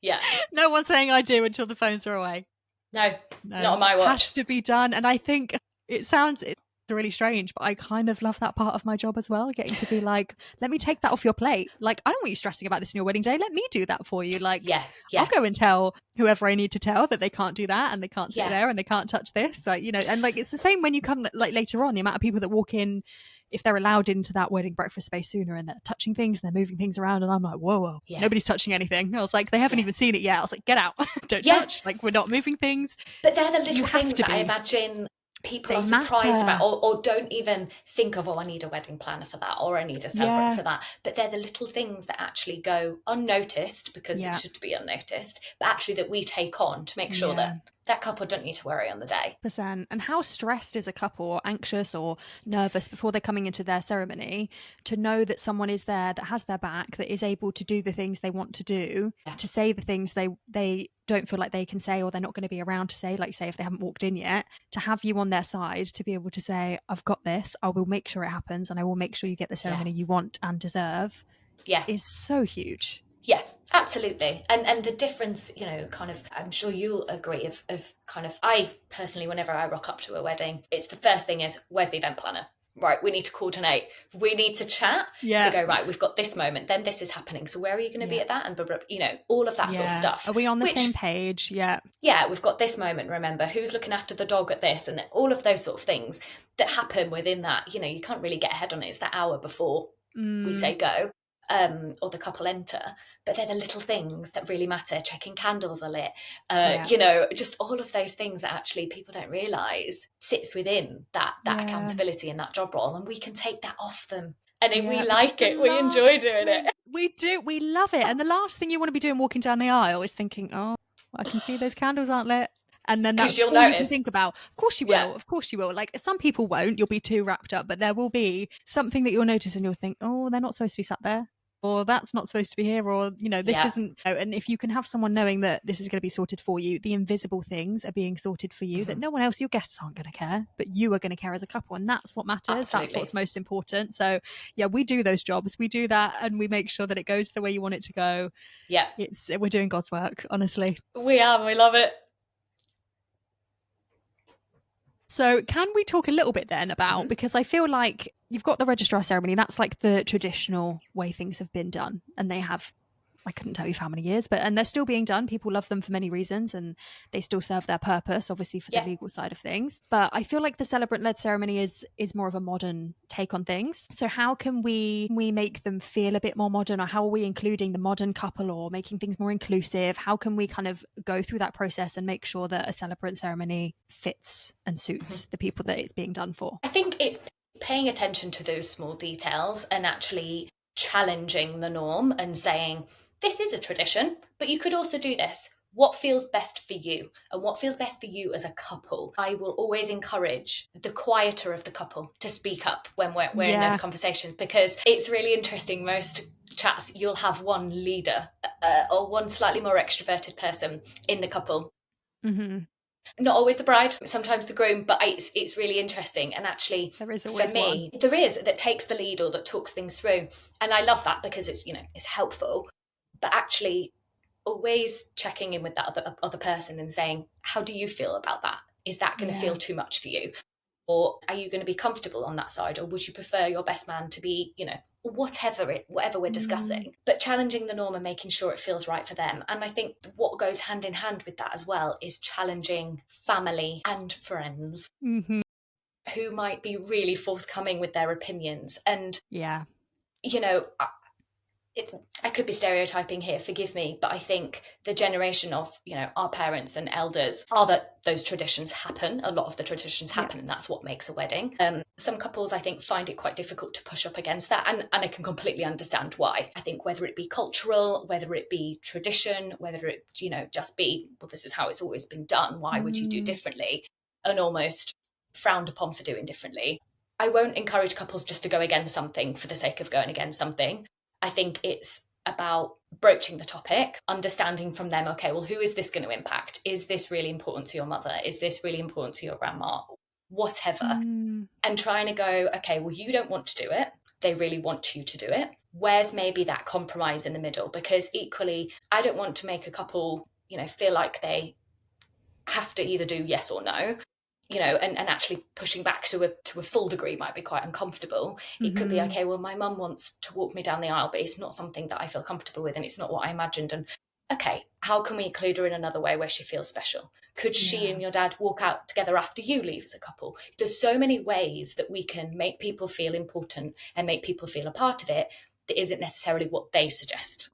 Yeah. No one's saying I do until the phones are away. No, not on my watch. It has to be done. And I think it's really strange, but I kind of love that part of my job as well, getting to be like, let me take that off your plate. Like, I don't want you stressing about this in your wedding day. Let me do that for you. Like, I'll go and tell whoever I need to tell that they can't do that and they can't sit there and they can't touch this. Like, and like, it's the same when you come like later on, the amount of people that walk in, if they're allowed into that wedding breakfast space sooner, and they're touching things and they're moving things around, and I'm like, whoa, nobody's touching anything. I was like, they haven't even seen it yet. I was like, get out, don't touch. Like, we're not moving things. But they're the little things that I imagine people are surprised about, or don't even think of, oh, I need a wedding planner for that, or I need a celebrant for that. But they're the little things that actually go unnoticed, because it should be unnoticed, but actually that we take on to make sure that couple don't need to worry on the day. And how stressed is a couple, or anxious or nervous before they're coming into their ceremony, to know that someone is there that has their back, that is able to do the things they want to do, to say the things they don't feel like they can say, or they're not going to be around to say, like say if they haven't walked in yet, to have you on their side, to be able to say, I've got this, I will make sure it happens, and I will make sure you get the ceremony you want and deserve, is so huge. Yeah, absolutely. And the difference, kind of, I'm sure you'll agree, of kind of, I personally, whenever I rock up to a wedding, it's the first thing is, where's the event planner? Right, we need to coordinate. We need to chat to go, right, we've got this moment, then this is happening. So where are you going to be at that? And, all of that sort of stuff. Are we on the same page? Yeah. Yeah, we've got this moment, remember, who's looking after the dog at this, and all of those sort of things that happen within that. You can't really get ahead on it. It's that hour before we say go. Or the couple enter, but they're the little things that really matter. Checking candles are lit, just all of those things that actually people don't realise sits within that accountability and that job role, and we can take that off them. And we like it. We enjoy doing it. We do. We love it. And the last thing you want to be doing walking down the aisle is thinking, oh, I can see those candles aren't lit. And then that's all you can think about. Of course you will. Of course you will. Like, some people won't. You'll be too wrapped up. But there will be something that you'll notice and you'll think, oh, they're not supposed to be sat there. Or that's not supposed to be here. Or, this isn't. And if you can have someone knowing that this is going to be sorted for you, the invisible things are being sorted for you, that no one else, your guests aren't going to care, but you are going to care as a couple. And that's what matters. Absolutely. That's what's most important. So, we do those jobs. We do that, and we make sure that it goes the way you want it to go. Yeah. We're doing God's work, honestly. We are. We love it. So can we talk a little bit then about, because I feel like you've got the registrar ceremony, that's like the traditional way things have been done, and they have, I couldn't tell you how many years, and they're still being done. People love them for many reasons, and they still serve their purpose, obviously, for the legal side of things. But I feel like the celebrant-led ceremony is more of a modern take on things. So how can we make them feel a bit more modern, or how are we including the modern couple, or making things more inclusive? How can we kind of go through that process and make sure that a celebrant ceremony fits and suits the people that it's being done for? I think it's paying attention to those small details and actually challenging the norm and saying, this is a tradition, but you could also do this. What feels best for you, and what feels best for you as a couple? I will always encourage the quieter of the couple to speak up when we're in those conversations, because it's really interesting. Most chats, you'll have one leader or one slightly more extroverted person in the couple. Not always the bride, sometimes the groom, but it's really interesting. And actually, there is always, for me, there is, that takes the lead or that talks things through. And I love that, because it's, it's helpful. But actually, always checking in with that other person and saying, how do you feel about that? Is that going to feel too much for you? Or are you going to be comfortable on that side? Or would you prefer your best man to be, whatever we're discussing, but challenging the norm and making sure it feels right for them. And I think what goes hand in hand with that as well is challenging family and friends who might be really forthcoming with their opinions. And, I could be stereotyping here, forgive me, but I think the generation of, our parents and elders are that those traditions happen. A lot of the traditions happen, and that's what makes a wedding. Some couples, I think, find it quite difficult to push up against that, and I can completely understand why. I think whether it be cultural, whether it be tradition, whether it, just be, well, this is how it's always been done, why would you do differently, and almost frowned upon for doing differently. I won't encourage couples just to go against something for the sake of going against something. I think it's about broaching the topic, understanding from them, okay, well, who is this going to impact? Is this really important to your mother? Is this really important to your grandma? Whatever. And trying to go, okay, well, you don't want to do it. They really want you to do it. Where's maybe that compromise in the middle? Because equally, I don't want to make a couple, feel like they have to either do yes or no. And actually pushing back to a full degree might be quite uncomfortable. It could be, okay, well, my mum wants to walk me down the aisle, but it's not something that I feel comfortable with, and it's not what I imagined. And okay, how can we include her in another way where she feels special? Could she and your dad walk out together after you leave as a couple? There's so many ways that we can make people feel important and make people feel a part of it that isn't necessarily what they suggest.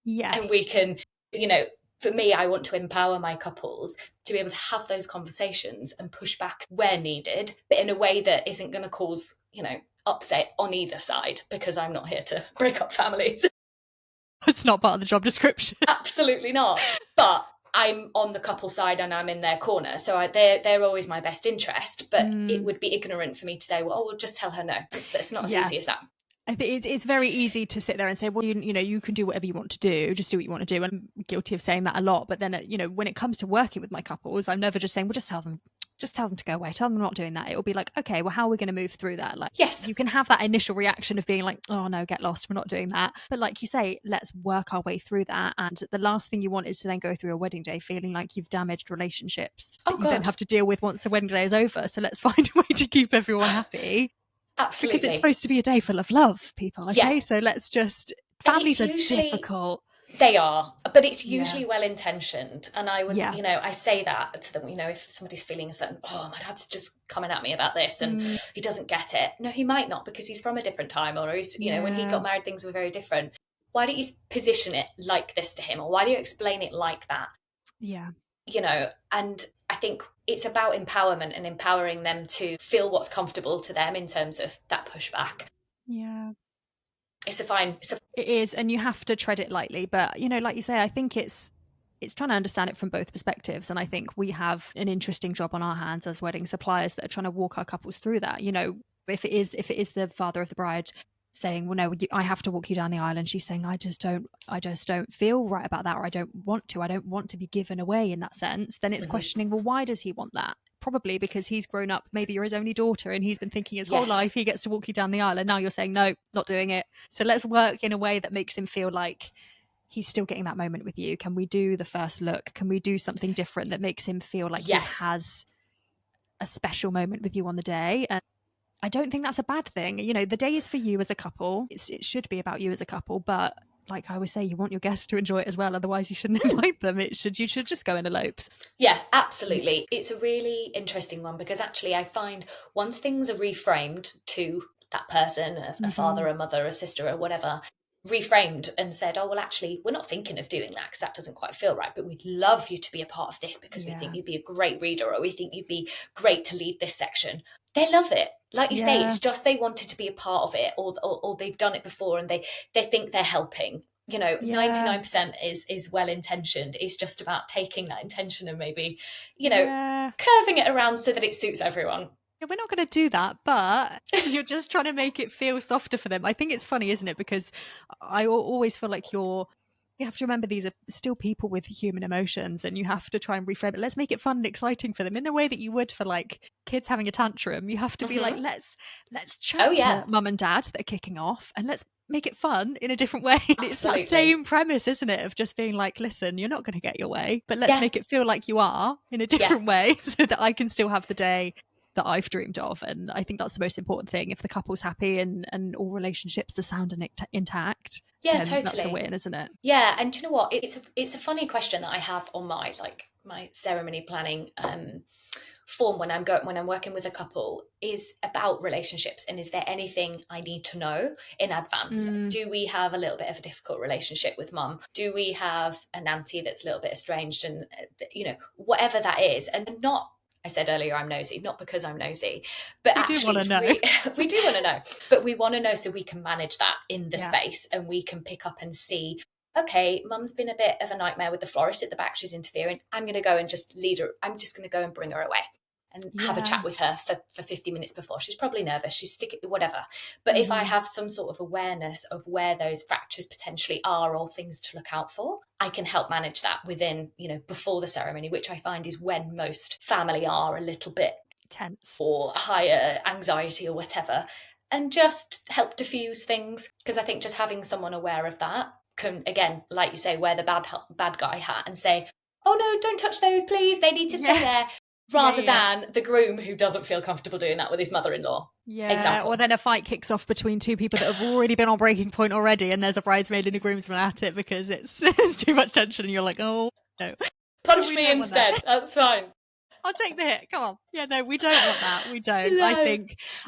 Yes. And we can, for me, I want to empower my couples to be able to have those conversations and push back where needed, but in a way that isn't going to cause, upset on either side, because I'm not here to break up families. It's not part of the job description. Absolutely not. But I'm on the couple side and I'm in their corner. So they're always my best interest. But it would be ignorant for me to say, well, we'll just tell her no. But it's not as easy as that. I think it's very easy to sit there and say, well, you can do whatever you want to do, just do what you want to do. And I'm guilty of saying that a lot. But then, when it comes to working with my couples, I'm never just saying, well, just tell them to go away. Tell them I'm not doing that. It will be like, okay, well, how are we going to move through that? Like, yes, you can have that initial reaction of being like, oh no, get lost, we're not doing that. But like you say, let's work our way through that. And the last thing you want is to then go through a wedding day feeling like you've damaged relationships that you then have to deal with once the wedding day is over. So let's find a way to keep everyone happy. Absolutely. Because it's supposed to be a day full of love, people. Okay, so let's just. Families are difficult. They are, but it's usually well-intentioned. And I would, I say that to them, if somebody's feeling a certain, oh, my dad's just coming at me about this and he doesn't get it. No, he might not, because he's from a different time, or he's, when he got married, things were very different. Why don't you position it like this to him? Or why do you explain it like that? Yeah. And I think it's about empowerment and empowering them to feel what's comfortable to them in terms of that pushback. Yeah. It is, and you have to tread it lightly. But, like you say, I think it's trying to understand it from both perspectives. And I think we have an interesting job on our hands as wedding suppliers that are trying to walk our couples through that. If it is the father of the bride saying, well, no, I have to walk you down the aisle, and she's saying, I just don't feel right about that, or I don't want to be given away in that sense, then it's questioning, well, why does he want that? Probably because he's grown up, maybe you're his only daughter, and he's been thinking his whole life he gets to walk you down the aisle, and now you're saying, no, not doing it. So let's work in a way that makes him feel like he's still getting that moment with you. Can we do the first look? Can we do something different that makes him feel like he has a special moment with you on the day? And I don't think that's a bad thing. The day is for you as a couple. It should be about you as a couple, but like I always say, you want your guests to enjoy it as well. Otherwise, you shouldn't invite them. You should just go in elopes. Yeah, absolutely. It's a really interesting one, because actually I find once things are reframed to that person, a father, a mother, a sister, or whatever, reframed and said, oh, well, actually, we're not thinking of doing that because that doesn't quite feel right, but we'd love you to be a part of this because we think you'd be a great reader, or we think you'd be great to lead this section. They love it. Like you say, it's just they wanted to be a part of it, or they've done it before and they think they're helping. 99% is well-intentioned. It's just about taking that intention and maybe, curving it around so that it suits everyone. Yeah, we're not going to do that, but you're just trying to make it feel softer for them. I think it's funny, isn't it? Because I always feel like you have to remember these are still people with human emotions, and you have to try and reframe it. Let's make it fun and exciting for them in the way that you would for like kids having a tantrum. You have to be like, let's chat to mum and dad that are kicking off, and let's make it fun in a different way. It's that same premise, isn't it? Of just being like, listen, you're not going to get your way, but let's make it feel like you are in a different way, so that I can still have the day that I've dreamed of. And I think that's the most important thing. If the couple's happy and all relationships are sound and intact, totally, that's a win, isn't it? Yeah. And do you know what? It's a funny question that I have on my ceremony planning form when I'm working with a couple is about relationships, and is there anything I need to know in advance? Do we have a little bit of a difficult relationship with mum? Do we have an auntie that's a little bit estranged? And whatever that is. And not, I said earlier, I'm nosy, not because I'm nosy, but we actually we do want to know, but we want to know so we can manage that in the space, and we can pick up and see, okay, mum's been a bit of a nightmare with the florist at the back, she's interfering, I'm going to go and just lead her, I'm just going to go and bring her away and have a chat with her for 50 minutes before. She's probably nervous, she's sticky, whatever. But if I have some sort of awareness of where those fractures potentially are, or things to look out for, I can help manage that within, before the ceremony, which I find is when most family are a little bit tense or higher anxiety or whatever, and just help diffuse things. Because I think just having someone aware of that can, again, like you say, wear the bad guy hat and say, oh no, don't touch those, please, they need to stay there. Rather than the groom who doesn't feel comfortable doing that with his mother-in-law. Yeah, example. Or then a fight kicks off between two people that have already been on breaking point already, and there's a bridesmaid and a groomsman at it because it's too much tension, and you're like, oh no. Punch me instead, that's fine. I'll take the hit. Come on. Yeah, no, we don't want that. We don't. No.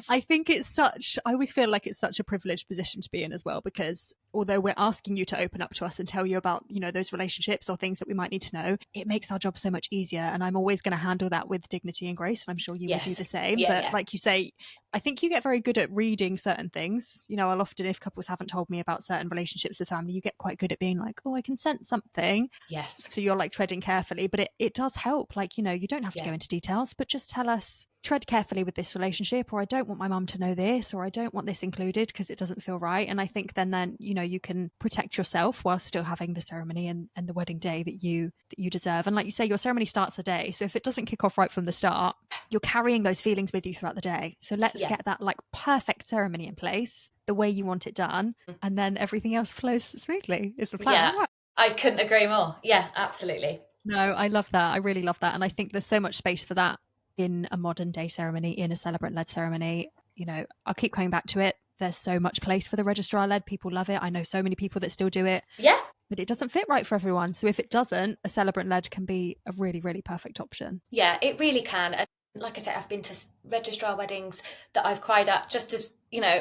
I think it's such, I always feel like it's such a privileged position to be in as well, because although we're asking you to open up to us and tell you about, those relationships or things that we might need to know, it makes our job so much easier. And I'm always going to handle that with dignity and grace. And I'm sure you would do the same. But like you say, I think you get very good at reading certain things. I'll often, if couples haven't told me about certain relationships with family, you get quite good at being like, oh, I can sense something. Yes. So you're like treading carefully, but it does help. Like, you don't have to go into details, but just tell us, tread carefully with this relationship, or I don't want my mum to know this, or I don't want this included because it doesn't feel right. And I think then you can protect yourself while still having the ceremony and the wedding day that you deserve. And like you say, your ceremony starts the day, so if it doesn't kick off right from the start, you're carrying those feelings with you throughout the day. So let's get that like perfect ceremony in place the way you want it done, and then everything else flows smoothly is the plan. Yeah, I couldn't agree more. Yeah, absolutely. No, I love that. I really love that. And I think there's so much space for that in a modern day ceremony, in a celebrant-led ceremony. I'll keep coming back to it. There's so much place for the registrar-led. People love it. I know so many people that still do it. Yeah. But it doesn't fit right for everyone. So if it doesn't, a celebrant-led can be a really, really perfect option. Yeah, it really can. And like I said, I've been to registrar weddings that I've cried at just as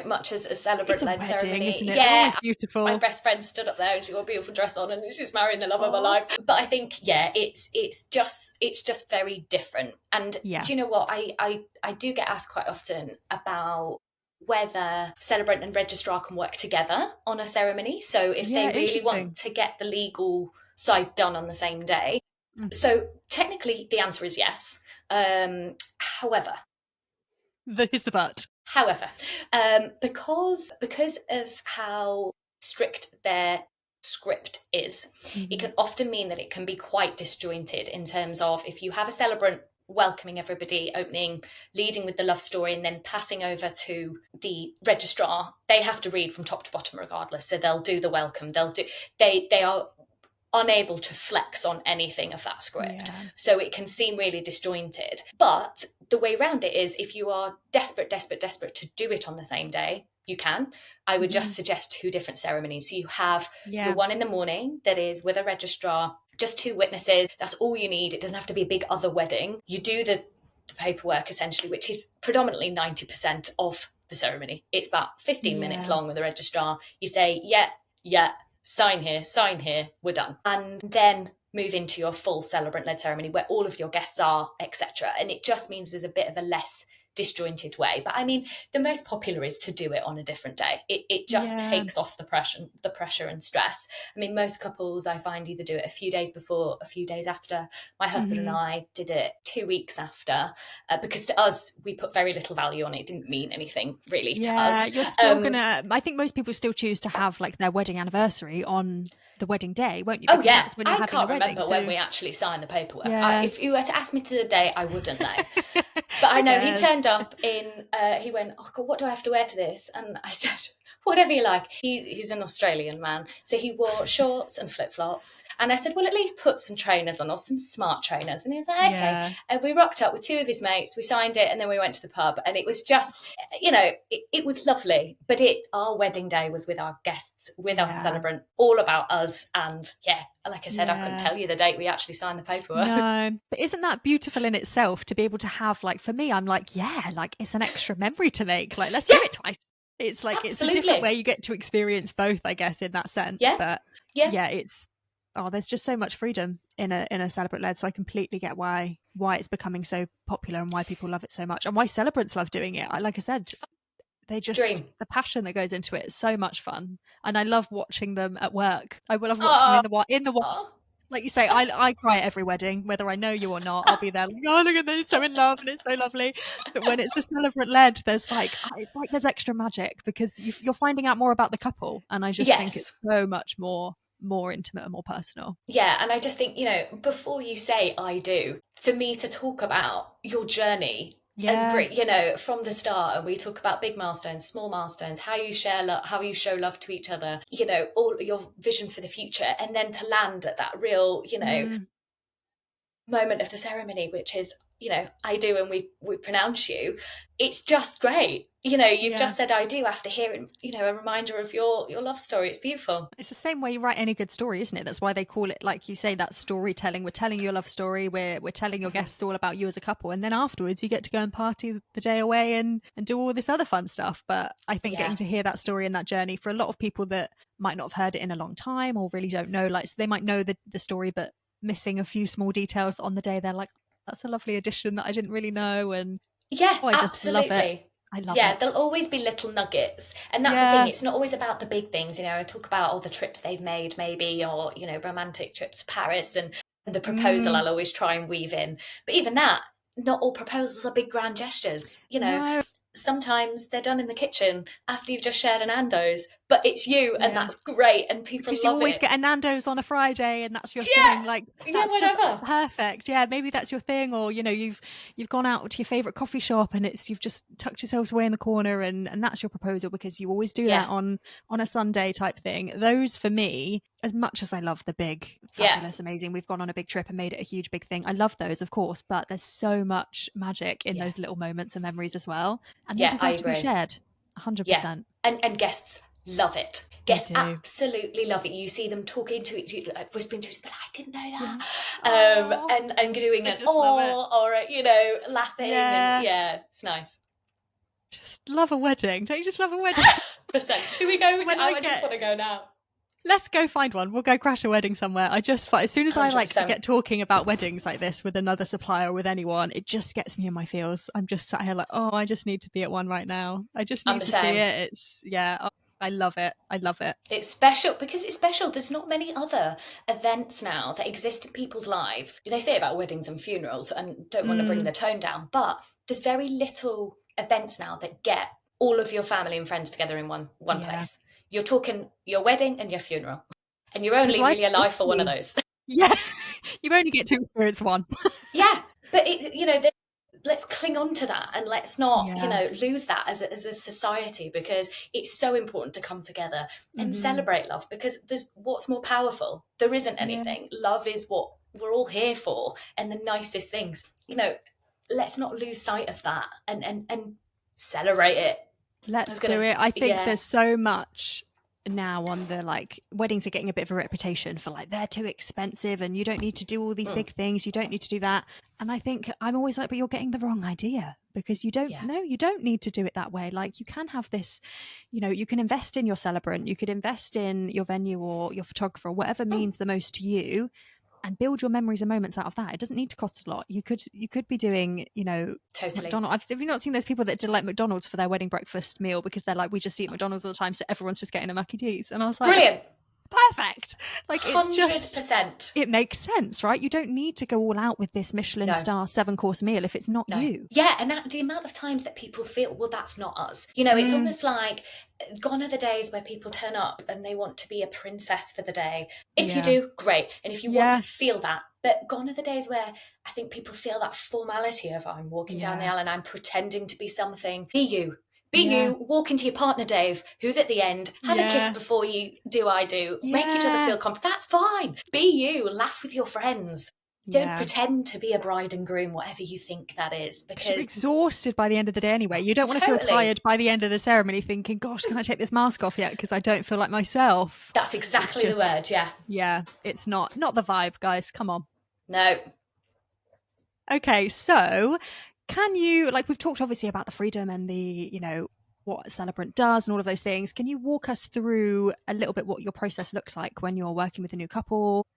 much as a celebrant-led ceremony. Isn't it? Yeah, it's beautiful. My best friend stood up there and she got a beautiful dress on, and she's marrying the love of her life. But I think, it's just very different. And do you know what? I do get asked quite often about whether celebrant and registrar can work together on a ceremony. So if they really want to get the legal side done on the same day. So technically the answer is yes. However, here's the but. However, because of how strict their script is, it can often mean that it can be quite disjointed in terms of, if you have a celebrant welcoming everybody, opening, leading with the love story, and then passing over to the registrar, they have to read from top to bottom regardless. So they'll do the welcome, they are unable to flex on anything of that script. So it can seem really disjointed. But the way around it is, if you are desperate to do it on the same day, you can. I would just suggest 2 different ceremonies. So you have the one in the morning that is with a registrar, just 2 witnesses. That's all you need. It doesn't have to be a big other wedding. You do the paperwork essentially, which is predominantly 90% of the ceremony. It's about 15 minutes long with the registrar. You say, sign here, we're done. And then move into your full celebrant-led ceremony where all of your guests are, etc. And it just means there's a bit of a less disjointed way. But I mean, the most popular is to do it on a different day. It just takes off the pressure and stress. I mean, most couples I find either do it a few days before, a few days after. My husband and I did it 2 weeks after, because to us, we put very little value on it. It didn't mean anything really to us. You're still I think most people still choose to have like their wedding anniversary on the wedding day, won't you? Because that's when you're having a wedding. Remember when we actually signed the paperwork. If you were to ask me to the day, I wouldn't know. But I know he turned up in, he went, oh God, what do I have to wear to this? And I said, whatever you like. He's an Australian man. So he wore shorts and flip-flops. And I said, well, at least put some trainers on, or some smart trainers. And he was like, okay. Yeah. And we rocked up with 2 of his mates. We signed it, and then we went to the pub. And it was just, it was lovely. But our wedding day was with our guests, with our celebrant, all about us. And like I said, I couldn't tell you the date we actually signed the paperwork. No, but isn't that beautiful in itself to be able to have, like, for me, I'm like, yeah, like it's an extra memory to make. Like, let's do it twice. It's like, it's a different way you get to experience both, I guess, in that sense. Yeah. But yeah, it's, there's just so much freedom in a celebrant led. So I completely get why it's becoming so popular and why people love it so much and why celebrants love doing it. Like I said, they just, the passion that goes into it is so much fun. And I love watching them at work. I love watching them in the like you say, I cry at every wedding, whether I know you or not. I'll be there like, oh, look at this, so in love, and it's so lovely. But when it's a celebrant led, there's like, it's like there's extra magic because you're finding out more about the couple, and I just think it's so much more intimate and more personal. Yeah, and I just think, you know, before you say I do, for me to talk about your journey. And you know, from the start, and we talk about big milestones, small milestones, how you share love, how you show love to each other, you know, all your vision for the future, and then to land at that real, you know, moment of the ceremony, which is, you know, I do, and we pronounce you. It's just great. You know, you've just said I do after hearing, you know, a reminder of your love story. It's beautiful. It's the same way you write any good story, isn't it? That's why they call it, like you say, that storytelling. We're telling your love story. We're telling your guests all about you as a couple. And then afterwards you get to go and party the day away and do all this other fun stuff. But I think getting to hear that story and that journey for a lot of people that might not have heard it in a long time or really don't know, like, so they might know the story, but missing a few small details on the day, they're like, that's a lovely addition that I didn't really know. And I just love it. I love it. There'll always be little nuggets. And that's the thing. It's not always about the big things. You know, I talk about all the trips they've made maybe, or, you know, romantic trips to Paris and the proposal I'll always try and weave in. But even that, not all proposals are big grand gestures. You know, sometimes they're done in the kitchen after you've just shared an Nando's, but it's you and that's great and people because love you always it. get a Nando's on a Friday and that's your thing. Like, that's just perfect. Yeah, maybe that's your thing. Or, you know, you've gone out to your favourite coffee shop and you've just tucked yourselves away in the corner and that's your proposal, because you always do that on a Sunday type thing. Those, for me, as much as I love the big, fabulous, amazing, we've gone on a big trip and made it a huge big thing, I love those, of course, but there's so much magic in those little moments and memories as well, and they deserve to be shared. 100%. And guests love it. Guests absolutely love it. You see them talking to each other, like whispering to each other, I didn't know that. And doing an or you know, laughing and it's nice. Just love a wedding. Don't you just love a wedding? Should we go? I just want to go now. Let's go find one. We'll go crash a wedding somewhere. I just, as soon as 100%. I like to get talking about weddings like this with another supplier, with anyone, it just gets me in my feels. I'm just sat here like, I just need to be at one right now. I just need to see it. It's, I love it. I love it. It's special because it's special. There's not many other events now that exist in people's lives. They say about weddings and funerals and don't want to bring the tone down, but there's very little events now that get all of your family and friends together in one place. You're talking your wedding and your funeral, and you're only really alive for one of those. Yeah, you only get to experience one. But you know, let's cling on to that and let's not, you know, lose that as a society, because it's so important to come together and celebrate love, because there's what's more powerful. There isn't anything. Love is what we're all here for, and the nicest things. You know, let's not lose sight of that and celebrate it. Let's do it. I think there's so much now on the, like, weddings are getting a bit of a reputation for like, they're too expensive and you don't need to do all these big things. You don't need to do that. And I think I'm always like, but you're getting the wrong idea, because you don't know, you don't need to do it that way. Like, you can have this, you know, you can invest in your celebrant, you could invest in your venue or your photographer, whatever means the most to you, and build your memories and moments out of that. It doesn't need to cost a lot. You could be doing, you know, McDonald's. Have you not seen those people that did like McDonald's for their wedding breakfast meal, because they're like, we just eat McDonald's all the time, so everyone's just getting a Mackie D's? And I was like, brilliant. Perfect. Like, it's 100%. It makes sense, right? You don't need to go all out with this Michelin star 7-course meal if it's not you. Yeah, and the amount of times that people feel, well, that's not us. You know, it's almost like gone are the days where people turn up and they want to be a princess for the day. If you do, great. And if you want to feel that. But gone are the days where I think people feel that formality of, I'm walking down the aisle and I'm pretending to be something. Be you. Be you, walk into your partner, Dave, who's at the end, have a kiss before you do I do, make each other feel comfortable. That's fine. Be you, laugh with your friends. Don't Yeah. pretend to be a bride and groom, whatever you think that is, Because you're because exhausted by the end of the day anyway. You don't want to feel totally, tired by the end of the ceremony thinking, gosh, can I take this mask off yet? Because I don't feel like myself. that's It's exactly the just, word. Yeah. yeah, it's not the vibe, guys. Come on. No. Okay, so can you, like, we've talked obviously about the freedom and the, what a celebrant does and all of those things. Can you walk us through a little bit what your process looks like when you're working with a new couple?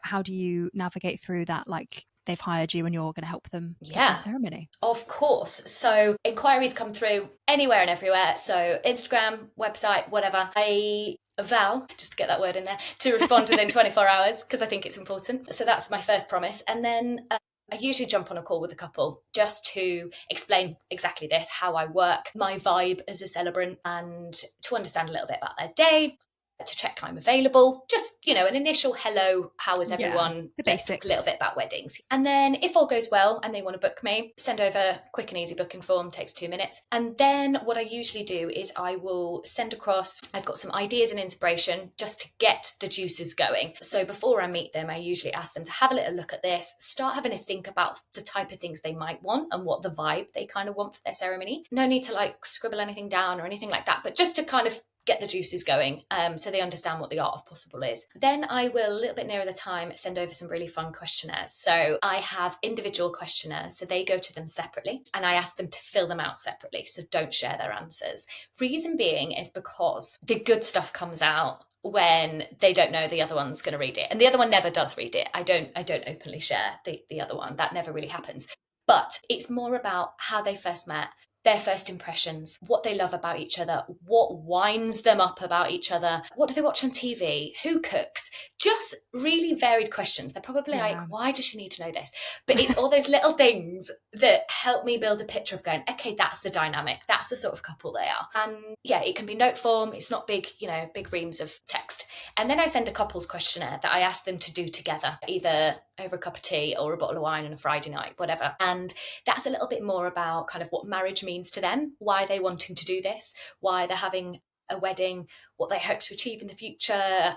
How do you navigate through that? Like, they've hired you and you're going to help them get their ceremony. Of course. So inquiries come through anywhere and everywhere. So Instagram, website, whatever. I vow, just to get that word in there, to respond within 24 hours because I think it's important. So that's my first promise. And then I usually jump on a call with a couple just to explain exactly this, how I work, my vibe as a celebrant, and to understand a little bit about their day, to check I'm available, just, an initial hello, how is everyone? The Let's basics. talk a little bit about weddings. And then if all goes well and they want to book me, send over a quick and easy booking form, takes 2 minutes. And then what I usually do is I will send across, I've got some ideas and inspiration just to get the juices going. So before I meet them, I usually ask them to have a little look at this, start having a think about the type of things they might want and what the vibe they kind of want for their ceremony. No need to scribble anything down or anything like that, but just to kind of get the juices going, so they understand what the art of possible is. Then I will, a little bit nearer the time, send over some really fun questionnaires. So I have individual questionnaires, so they go to them separately, and I ask them to fill them out separately, so don't share their answers. Reason being is because the good stuff comes out when they don't know the other one's going to read it, and the other one never does read it. I don't openly share the other one. That never really happens. But it's more about how they first met, their first impressions, what they love about each other, what winds them up about each other, what do they watch on TV, who cooks, just really varied questions. They're probably like, why does she need to know this? But it's all those little things that help me build a picture of going, okay, that's the dynamic, that's the sort of couple they are. And yeah, it can be note form, it's not big, big reams of text. And then I send a couples questionnaire that I ask them to do together, either over a cup of tea or a bottle of wine on a Friday night, whatever. And that's a little bit more about kind of what marriage means to them, why they're wanting to do this, why they're having a wedding, what they hope to achieve in the future,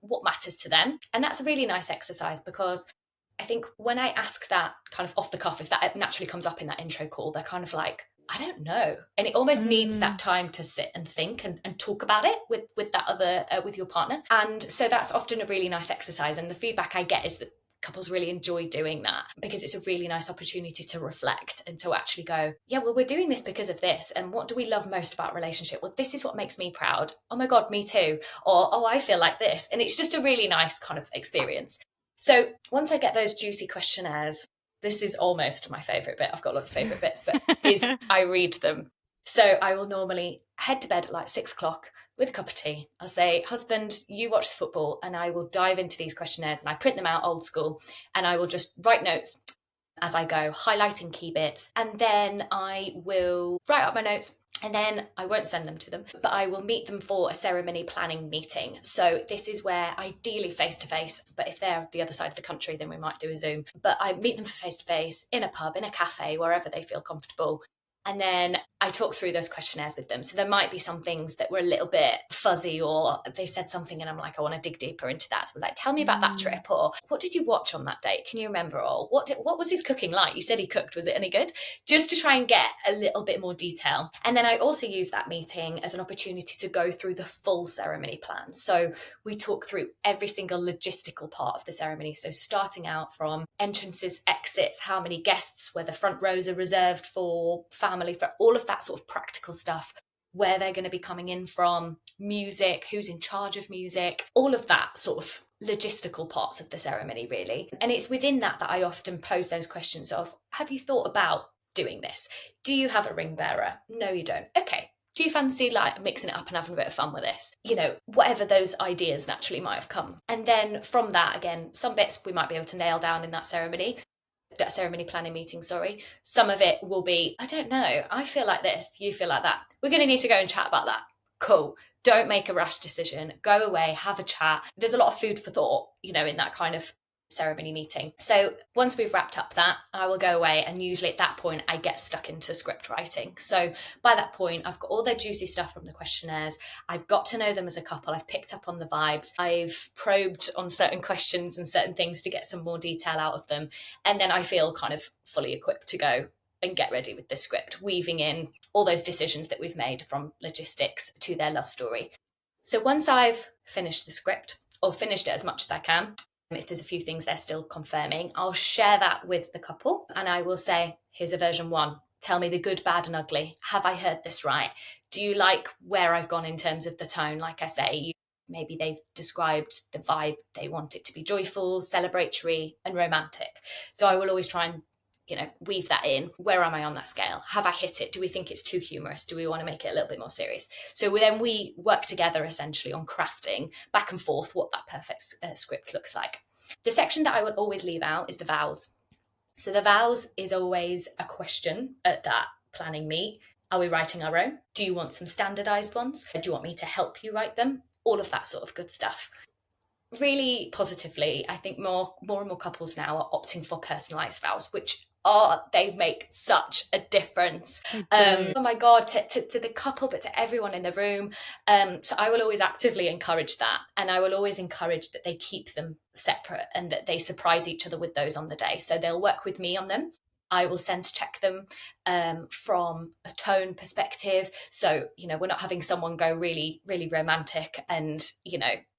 what matters to them. And that's a really nice exercise because I think when I ask that kind of off the cuff, if that naturally comes up in that intro call, they're kind of like, I don't know. And it almost needs that time to sit and think and talk about it with that other, with your partner. And so that's often a really nice exercise. And the feedback I get is that couples really enjoy doing that because it's a really nice opportunity to reflect and to actually go, yeah, well, we're doing this because of this. And what do we love most about relationship? Well, this is what makes me proud. Oh my God, me too. Or, oh, I feel like this. And it's just a really nice kind of experience. So once I get those juicy questionnaires, this is almost my favorite bit. I've got lots of favorite bits, but is I read them. So I will normally head to bed at like 6 o'clock with a cup of tea. I'll say, husband, you watch the football, and I will dive into these questionnaires and I print them out old school and I will just write notes as I go, highlighting key bits. And then I will write up my notes and then I won't send them to them, but I will meet them for a ceremony planning meeting. So this is where ideally face-to-face, but if they're the other side of the country, then we might do a Zoom. But I meet them for face-to-face in a pub, in a cafe, wherever they feel comfortable. And then I talk through those questionnaires with them. So there might be some things that were a little bit fuzzy or they've said something and I'm like, I want to dig deeper into that. So we're like, tell me about that trip, or what did you watch on that date? Can you remember? Or what was his cooking like? You said he cooked. Was it any good? Just to try and get a little bit more detail. And then I also use that meeting as an opportunity to go through the full ceremony plan. So we talk through every single logistical part of the ceremony. So starting out from entrances, exits, how many guests, where the front rows are reserved for family, for all of that sort of practical stuff, where they're going to be coming in from, music, who's in charge of music, all of that sort of logistical parts of the ceremony, really. And it's within that I often pose those questions of, have you thought about doing this? Do you have a ring bearer? No, you don't. Okay. Do you fancy mixing it up and having a bit of fun with this? Whatever those ideas naturally might have come. And then from that, again, some bits we might be able to nail down in that ceremony planning meeting, sorry. Some of it will be, I don't know, I feel like this, you feel like that. We're going to need to go and chat about that. Cool. Don't make a rash decision. Go away, have a chat. There's a lot of food for thought, in that kind of ceremony meeting. So once we've wrapped up that, I will go away, and usually at that point I get stuck into script writing. So by that point I've got all their juicy stuff from the questionnaires, I've got to know them as a couple, I've picked up on the vibes, I've probed on certain questions and certain things to get some more detail out of them, and then I feel kind of fully equipped to go and get ready with the script, weaving in all those decisions that we've made, from logistics to their love story. So once I've finished the script, or finished it as much as I can, if there's a few things they're still confirming, I'll share that with the couple, and I will say, here's a version 1. Tell me the good, bad and ugly. Have I heard this right? Do you like where I've gone in terms of the tone? Like I say, maybe they've described the vibe. They want it to be joyful, celebratory and romantic. So I will always try and weave that in. Where am I on that scale? Have I hit it? Do we think it's too humorous? Do we want to make it a little bit more serious? So then we work together essentially on crafting back and forth what that perfect script looks like. The section that I would always leave out is the vows. So the vows is always a question at that planning meet. Are we writing our own? Do you want some standardized ones? Do you want me to help you write them? All of that sort of good stuff. Really positively, I think more and more couples now are opting for personalised vows, which they make such a difference. Oh my God, to the couple, but to everyone in the room. So I will always actively encourage that, and I will always encourage that they keep them separate and that they surprise each other with those on the day. So they'll work with me on them. I will sense check them from a tone perspective. So, we're not having someone go really, really romantic and,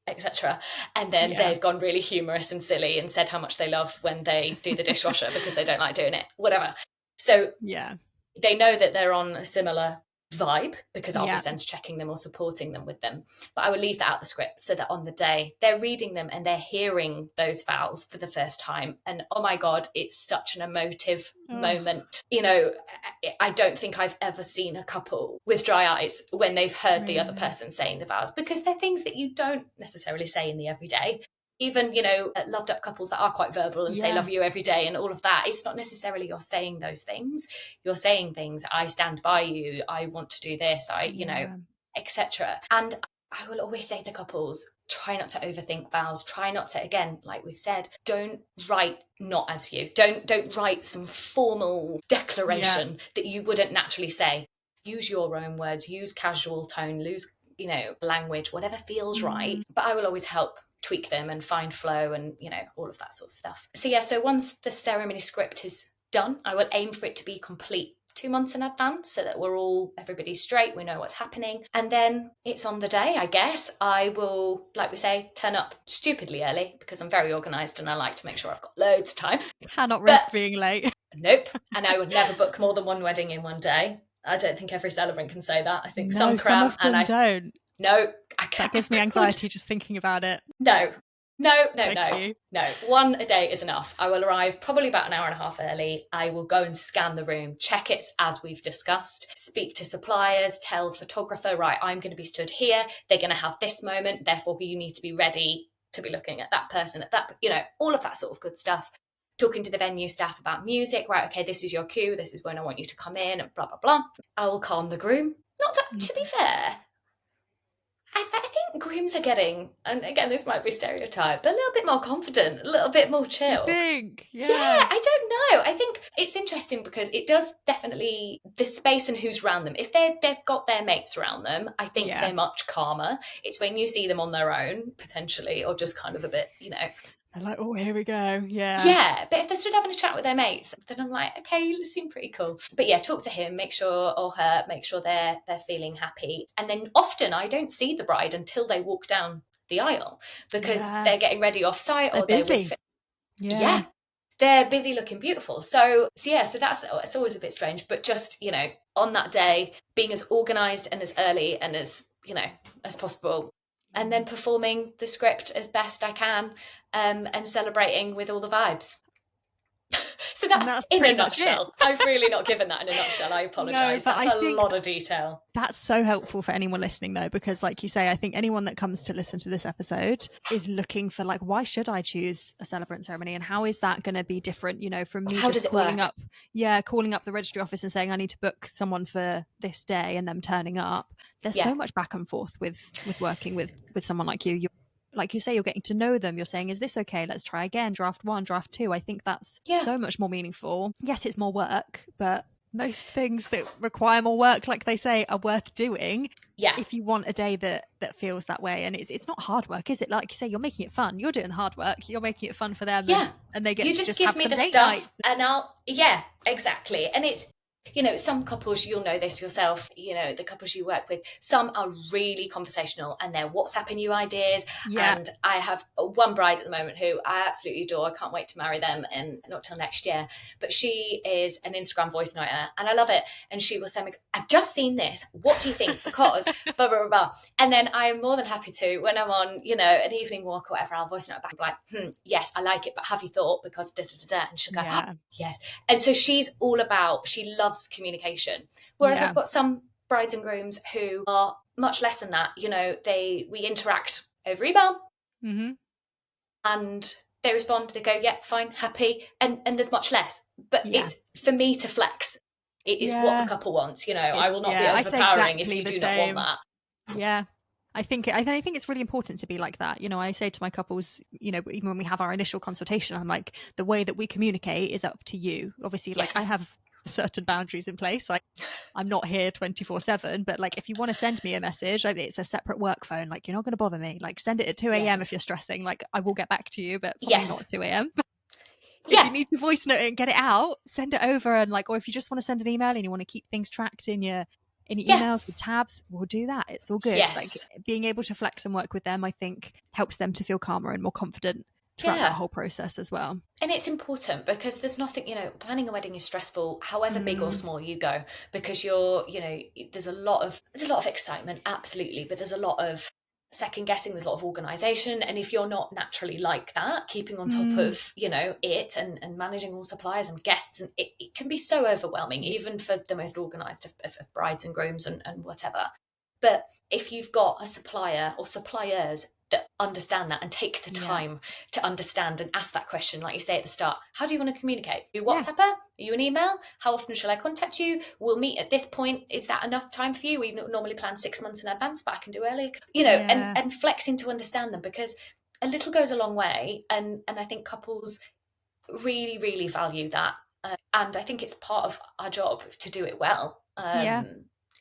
etc. And then they've gone really humorous and silly and said how much they love when they do the dishwasher because they don't like doing it, whatever. So they know that they're on a similar vibe because I'll be sense checking them or supporting them with them. But I would leave that out the script so that on the day they're reading them and they're hearing those vows for the first time. And oh my God, it's such an emotive moment. I don't think I've ever seen a couple with dry eyes when they've heard the other person saying the vows, because they're things that you don't necessarily say in the everyday. Even, loved up couples that are quite verbal and say love you every day and all of that. It's not necessarily you're saying those things. You're saying things, I stand by you, I want to do this, etc. And I will always say to couples, try not to overthink vows. Try not to, again, like we've said, don't write not as you. Don't write some formal declaration that you wouldn't naturally say. Use your own words, use casual tone, use, language, whatever feels right. But I will always help tweak them and find flow and all of that sort of stuff. So once the ceremony script is done, I will aim for it to be complete 2 months in advance so that everybody's straight, we know what's happening, and then it's on the day. I guess I will, like we say, turn up stupidly early because I'm very organised and I like to make sure I've got loads of time. Cannot risk being late. Nope. And I would never book more than one wedding in one day. I don't think every celebrant can say that. I think some cram, some of them don't. No, I can't. That gives me anxiety just thinking about it. No. One a day is enough. I will arrive probably about an hour and a half early. I will go and scan the room, check it as we've discussed, speak to suppliers, tell photographer, right, I'm going to be stood here. They're going to have this moment. Therefore, you need to be ready to be looking at that person at that, all of that sort of good stuff. Talking to the venue staff about music, right, okay, this is your cue. This is when I want you to come in and blah, blah, blah. I will calm the groom. Not that, to be fair, I think grooms are getting, and again, this might be stereotyped, but a little bit more confident, a little bit more chill. Do you think? Yeah, I don't know. I think it's interesting because it does definitely, the space and who's around them. If they've got their mates around them, I think they're much calmer. It's when you see them on their own, potentially, or just kind of a bit, They're like, oh, here we go. Yeah. Yeah, but if they're still having a chat with their mates, then I'm like, okay, you seem pretty cool. But yeah, talk to him, make sure, or her, make sure they're feeling happy. And then often I don't see the bride until they walk down the aisle because they're getting ready off site or they're busy. They're busy looking beautiful. So that's, it's always a bit strange, but just, on that day, being as organised and as early and as, as possible. And then performing the script as best I can and celebrating with all the vibes. So that's in a nutshell. I've really not given that in a nutshell. I apologise. No, that's a lot of detail. That's so helpful for anyone listening, though, because like you say, I think anyone that comes to listen to this episode is looking for like, why should I choose a celebrant ceremony? And how is that going to be different, from me how just calling up the registry office and saying I need to book someone for this day and them turning up. There's so much back and forth with working with someone like you. like you say, you're getting to know them. You're saying, is this okay? Let's try again. Draft 1, draft 2. I think that's so much more meaningful. Yes, it's more work, but most things that require more work, like they say, are worth doing. Yeah. If you want a day that feels that way, and it's not hard work, is it? Like you say, you're making it fun. You're doing the hard work. You're making it fun for them. Yeah. And they get you to just just give have me some the date stuff nights. and exactly. And it's, some couples, you'll know this yourself, the couples you work with, some are really conversational and they're WhatsApping you ideas. Yeah. And I have one bride at the moment who I absolutely adore. I can't wait to marry them, and not till next year. But she is an Instagram voice noter and I love it. And she will send me, I've just seen this. What do you think? Because blah, blah, blah, blah. And then I'm more than happy to, when I'm on, an evening walk or whatever, I'll voice note back like, yes, I like it, but have you thought? Because da, da, da, da. And she'll go, oh, yes. And so she's all about, she loves communication. Whereas I've got some brides and grooms who are much less than that. We interact over email, and they respond, they go, yeah, fine, happy, and there's much less. But it's for me to flex. It is what the couple wants. I will not be overpowering if you do not want that. Yeah. I think it's really important to be like that. I say to my couples, even when we have our initial consultation, I'm like, the way that we communicate is up to you. Obviously, like I have certain boundaries in place. Like I'm not here 24/7, but like if you want to send me a message, like, it's a separate work phone. Like you're not going to bother me. Like send it at 2 a.m. if you're stressing. Like I will get back to you, but probably not at 2 a.m. If you need to voice note it and get it out, send it over. And like, or if you just want to send an email and you want to keep things tracked in your emails with tabs, we'll do that. It's all good. Like being able to flex and work with them, I think helps them to feel calmer and more confident throughout that whole process as well. And it's important because there's nothing, planning a wedding is stressful, however big or small you go, because there's a lot of excitement, absolutely, but there's a lot of second guessing, there's a lot of organization. And if you're not naturally like that, keeping on top of, it and managing all suppliers and guests, and it can be so overwhelming, even for the most organized of brides and grooms and whatever. But if you've got a supplier or suppliers that understand that and take the time to understand and ask that question, like you say at the start, how do you want to communicate? Are you WhatsApper? Are you an email? How often shall I contact you? We'll meet at this point. Is that enough time for you? We normally plan 6 months in advance, but I can do earlier. And flexing to understand them, because a little goes a long way. And I think couples really, really value that. And I think it's part of our job to do it well.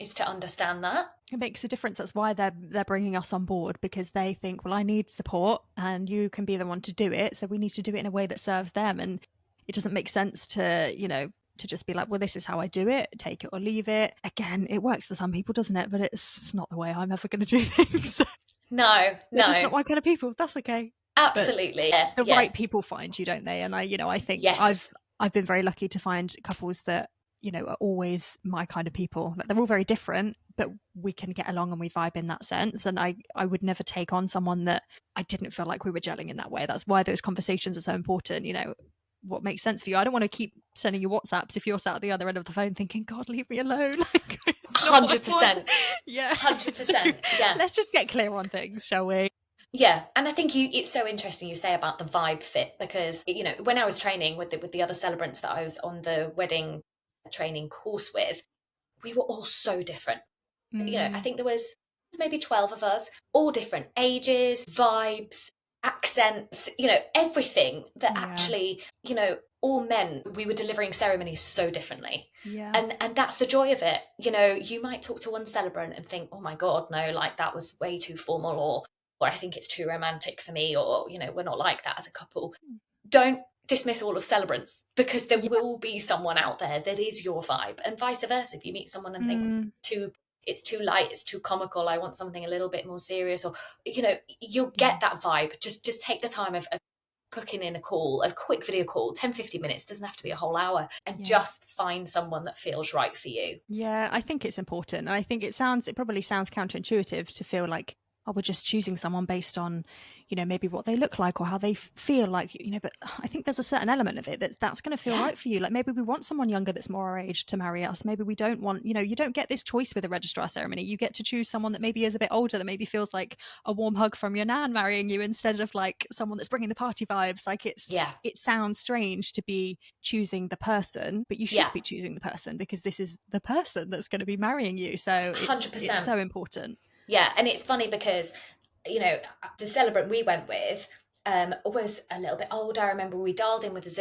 Is to understand that. It makes a difference. That's why they're bringing us on board, because they think, well, I need support and you can be the one to do it. So we need to do it in a way that serves them. And it doesn't make sense to, to just be like, well, this is how I do it, take it or leave it. Again, it works for some people, doesn't it? But it's not the way I'm ever going to do things. No. They're just not my kind of people. That's okay. Absolutely. The right people find you, don't they? And I think I've been very lucky to find couples that, are always my kind of people. They're all very different, but we can get along and we vibe in that sense. And I would never take on someone that I didn't feel like we were gelling in that way. That's why those conversations are so important. What makes sense for you? I don't want to keep sending you WhatsApps if you're sat at the other end of the phone thinking, God, leave me alone. 100%. Yeah. 100%. Yeah. Let's just get clear on things, shall we? Yeah, and I think it's so interesting you say about the vibe fit, because when I was training with the other celebrants that I was on the wedding training course with, we were all so different. I think there was maybe 12 of us, all different ages, vibes, accents, everything that actually, all men, we were delivering ceremonies so differently. And that's the joy of it. You might talk to one celebrant and think, oh my God, no, like that was way too formal, or I think it's too romantic for me, or we're not like that as a couple. Don't dismiss all of celebrants, because there will be someone out there that is your vibe, and vice versa. If you meet someone and think it's too light, it's too comical, I want something a little bit more serious, or you'll get that vibe. Just take the time of booking in a quick video call, 10-15 minutes, doesn't have to be a whole hour, and just find someone that feels right for you. I think it's important. And I think it probably sounds counterintuitive to feel like, oh, we're just choosing someone based on, maybe what they look like or how they feel like, but I think there's a certain element of it that's going to feel right for you. Like maybe we want someone younger that's more our age to marry us. Maybe we don't want, you don't get this choice with a registrar ceremony. You get to choose someone that maybe is a bit older, that maybe feels like a warm hug from your nan marrying you, instead of like someone that's bringing the party vibes. Like it sounds strange to be choosing the person, but you should be choosing the person, because this is the person that's going to be marrying you. So 100%. it's so important. Yeah, and it's funny because the celebrant we went with was a little bit older. I remember we dialed in with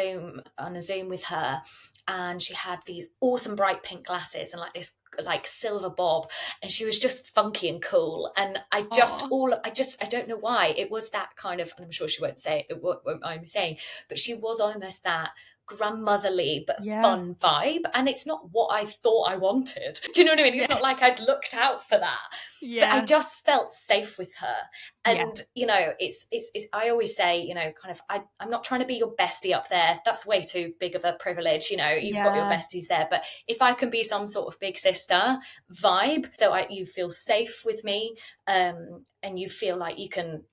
on a Zoom with her, and she had these awesome bright pink glasses and like this like silver bob, and she was just funky and cool. And I don't know why it was that kind of, and I'm sure she won't say it, what I'm saying, but she was almost that grandmotherly but Yeah. fun vibe, and it's not what I thought I wanted. Do you know what I mean? It's Yeah. not like I'd looked out for that, but I Yeah. just felt safe with her. Yeah. And it's I always say, kind of, I'm not trying to be your bestie up there. That's way too big of a privilege. You've got your Yeah. besties there, but if I can be some sort of big sister vibe, so you feel safe with me, and you feel like you can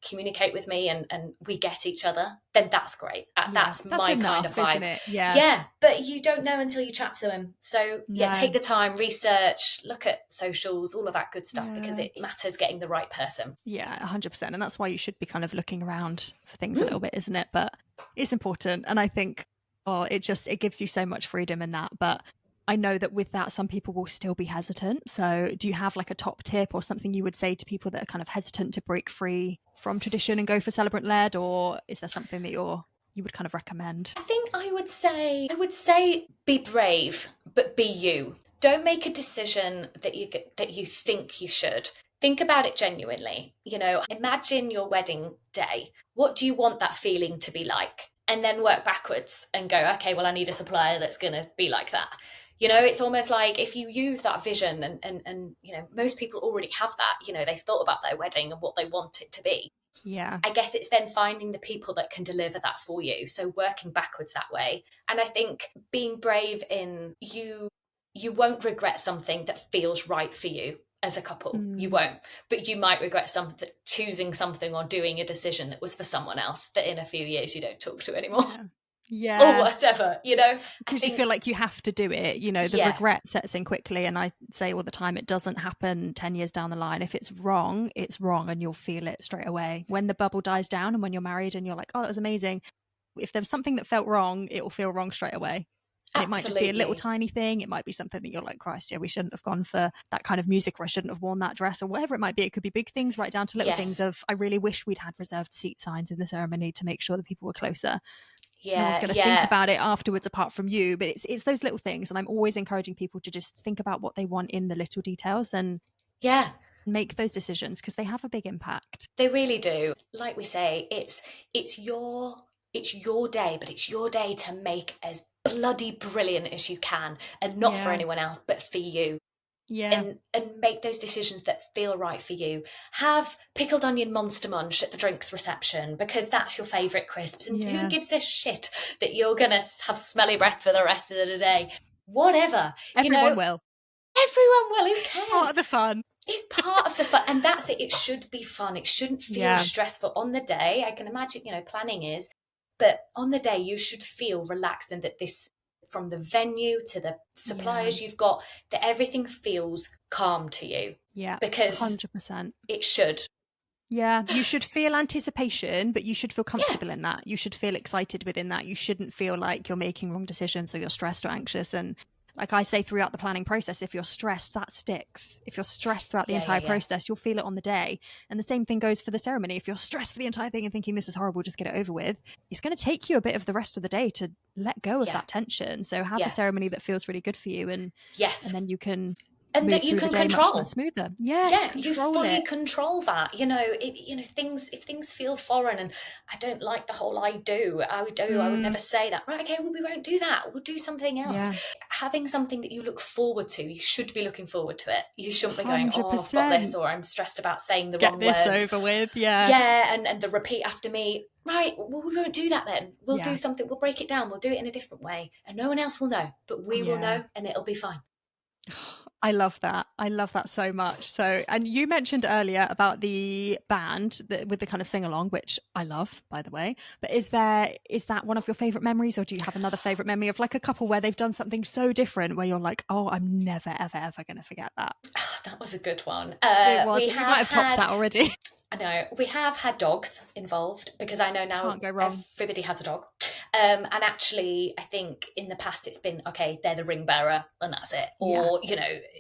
communicate with me, and we get each other, then that's great. Yeah. That's That's my kind of enough, isn't vibe. it? Yeah. Yeah, but you don't know until you chat to them. So yeah, No. take the time, research, look at socials, all of that good stuff, because Yeah. it matters getting the right person. Yeah, 100%. And that's why you should be kind of looking around for things a little bit, isn't it? But it's important. And I think, it gives you so much freedom in that. But I know that with that, some people will still be hesitant. So do you have like a top tip or something you would say to people that are kind of hesitant to break free from tradition and go for celebrant led? Or is there something that you would kind of recommend? I think I would say be brave, but be you. Don't make a decision that you think you should. Think about it genuinely. Imagine your wedding day. What do you want that feeling to be like? And then work backwards and go, okay, well, I need a supplier that's going to be like that. It's almost like if you use that vision, and most people already have that. They've thought about their wedding and what they want it to be. Yeah. I guess it's then finding the people that can deliver that for you. So working backwards that way. And I think being brave in you won't regret something that feels right for you as a couple. You won't. But you might regret choosing something or doing a decision that was for someone else that in a few years you don't talk to anymore. Yeah. Or Yeah. whatever, Because you feel like you have to do it, the regret sets in quickly. And I say all the time, it doesn't happen 10 years down the line. If it's wrong, and you'll feel it straight away. When the bubble dies down and when you're married and you're like, oh, that was amazing. If there's something that felt wrong, it will feel wrong straight away. And it might just be a little tiny thing. It might be something that you're like, Christ, yeah, we shouldn't have gone for that kind of music, or I shouldn't have worn that dress, or whatever it might be. It could be big things right down to little things of, I really wish we'd had reserved seat signs in the ceremony to make sure that people were closer. No one's going to think about it afterwards apart from you, but it's those little things. And I'm always encouraging people to just think about what they want in the little details and make those decisions, because they have a big impact. They really do. Like we say, it's your day, but it's your day to make as bloody brilliant as you can, and not for anyone else, but for you. Yeah. And make those decisions that feel right for you. Have pickled onion monster munch at the drinks reception because that's your favourite crisps. And who gives a shit that you're going to have smelly breath for the rest of the day? Whatever. Everyone will. Everyone will. Who cares? Part of the fun. It's part of the fun. And that's it. It should be fun. It shouldn't feel stressful on the day. I can imagine, planning is. But on the day, you should feel relaxed, and that this, from the venue to the suppliers you've got, that everything feels calm to you. Yeah, because 100%. It should. Yeah, you should feel anticipation, but you should feel comfortable in that. You should feel excited within that. You shouldn't feel like you're making wrong decisions or you're stressed or anxious. And like I say throughout the planning process, if you're stressed, that sticks. If you're stressed throughout the entire process, you'll feel it on the day. And the same thing goes for the ceremony. If you're stressed for the entire thing and thinking this is horrible, just get it over with, it's going to take you a bit of the rest of the day to let go of that tension. So have a ceremony that feels really good for you, and then you can that you can control smoother. You fully control that. If things feel foreign, and I don't like the whole I would never say that. Right, okay, well, we won't do that, we'll do something else. Having something that you look forward to, you should be looking forward to it. You shouldn't be going, oh, I've got this, or I'm stressed about saying the wrong words. Get this over with. And the repeat after me. Right, well, we won't do that then. We'll do something, we'll break it down, we'll do it in a different way, and no one else will know, but we will know, and it'll be fine. I love that. I love that so much. So, and you mentioned earlier about the band with the kind of sing along, which I love, by the way. But is that one of your favorite memories, or do you have another favorite memory of like a couple where they've done something so different where you're like, oh, I'm never, ever, ever going to forget that? That was a good one. It was. We might have topped that already. I know. We have had dogs involved, because I know now Can't go wrong. Everybody has a dog. And actually, I think in the past it's been, okay, they're the ring bearer and that's it. Or,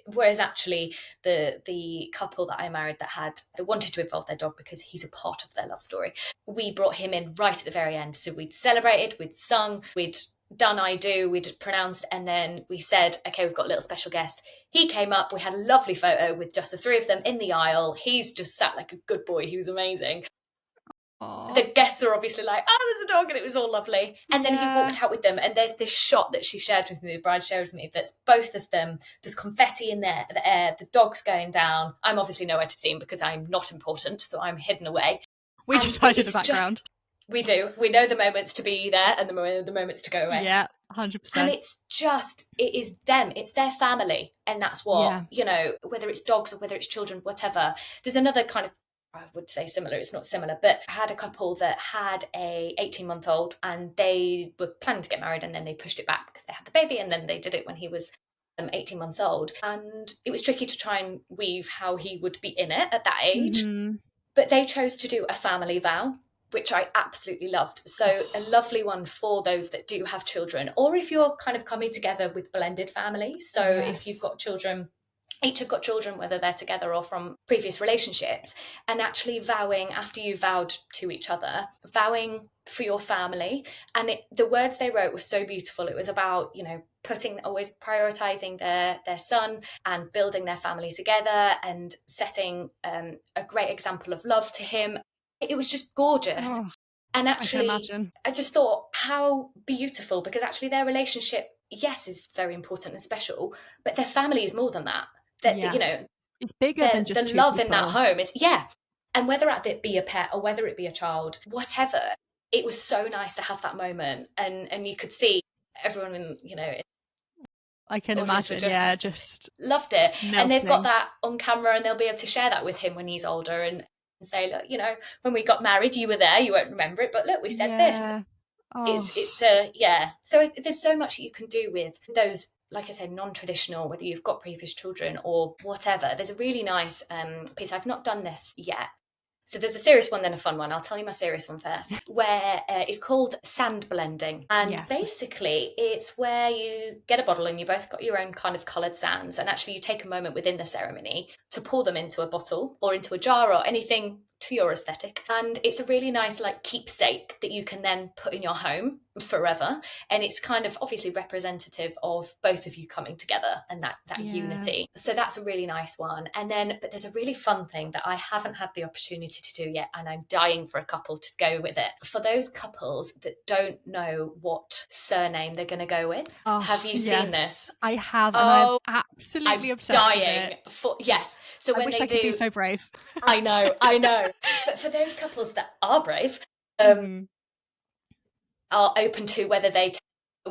whereas actually the couple that I married that wanted to involve their dog because he's a part of their love story, we brought him in right at the very end. So we'd celebrated, we'd sung, we'd done I do, we'd pronounced, and then we said, okay, we've got a little special guest. He came up, we had a lovely photo with just the three of them in the aisle. He's just sat like a good boy. He was amazing. Aww. The guests are obviously like, oh, there's a dog, and it was all lovely. And then he walked out with them, and there's this shot that she shared with me, the bride shared with me, that's both of them. There's confetti in the air, the dog's going down. I'm obviously nowhere to be seen because I'm not important, so I'm hidden away. We just hide in the background. We do. We know the moments to be there and the moments to go away. Yeah, 100%. And it is them. It's their family. And that's what, whether it's dogs or whether it's children, whatever. There's another kind of, I would say similar, it's not similar, but I had a couple that had a 18-month-old and they were planning to get married and then they pushed it back because they had the baby and then they did it when he was 18 months old. And it was tricky to try and weave how he would be in it at that age. Mm-hmm. But they chose to do a family vow, which I absolutely loved. So a lovely one for those that do have children, or if you're kind of coming together with blended families. So if you've got children, each have got children, whether they're together or from previous relationships, and actually vowing after you vowed to each other, vowing for your family. And the words they wrote were so beautiful. It was about, always prioritizing their son and building their family together and setting a great example of love to him. It was just gorgeous. Oh, and actually, I just thought how beautiful, because actually their relationship, yes, is very important and special, but their family is more than that. It's bigger than just the love in that home is, and whether it be a pet or whether it be a child, whatever, it was so nice to have that moment. And you could see everyone in, I can imagine, just loved it. Melting. And they've got that on camera and they'll be able to share that with him when he's older and say, look, when we got married, you were there, you won't remember it, but look, we said this. So there's so much that you can do with those, like I said, non-traditional, whether you've got previous children or whatever. There's a really nice piece. I've not done this yet. So there's a serious one, then a fun one. I'll tell you my serious one first, where it's called sand blending. And basically it's where you get a bottle and you both got your own kind of coloured sands. And actually you take a moment within the ceremony to pour them into a bottle or into a jar or anything to your aesthetic. And it's a really nice keepsake that you can then put in your home forever. And it's kind of obviously representative of both of you coming together and that unity. So that's a really nice one. And then, but there's a really fun thing that I haven't had the opportunity to do yet, and I'm dying for a couple to go with it. For those couples that don't know what surname they're going to go with, have you seen this? I have, and I'm absolutely obsessed dying with it. So when I could be so brave. I know. But for those couples that are brave, are open to whether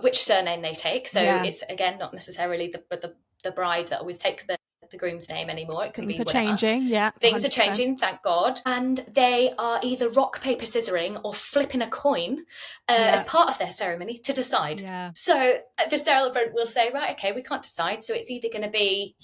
which surname they take. So it's, again, not necessarily the bride that always takes the groom's name anymore. It could be whatever. Changing, Things are changing, thank God. And they are either rock, paper, scissoring or flipping a coin as part of their ceremony to decide. Yeah. So the celebrant will say, right, okay, we can't decide. So it's either going to be,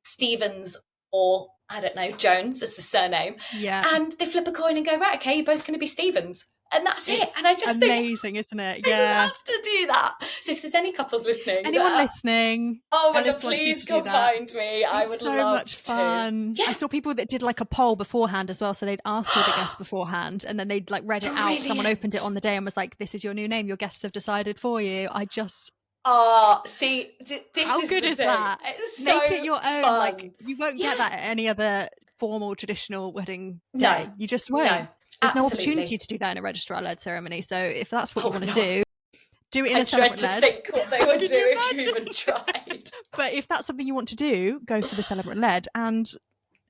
Stevens or, I don't know, Jones as the surname. Yeah. And they flip a coin and go, right, okay, you're both going to be Stevens. And that's it. And I just amazing, isn't it? Yeah. I'd love to do that. So if there's any couples listening. Anyone listening. Oh my God, please come find me. I would so love much fun. Yeah. I saw people that did a poll beforehand as well. So they'd asked all the guests beforehand and then they'd read it out. Someone opened it on the day and was like, this is your new name. Your guests have decided for you. I just... see, this how is good is thing. that? It's Make so it your own. Fun. You won't get that at any other formal traditional wedding day. No. You just won't. No. There's no opportunity to do that in a registrar-led ceremony. So if that's what you want to do it in a celebrant-led. I dread to think what they would do if you even tried. But if that's something you want to do, go for the celebrant-led. And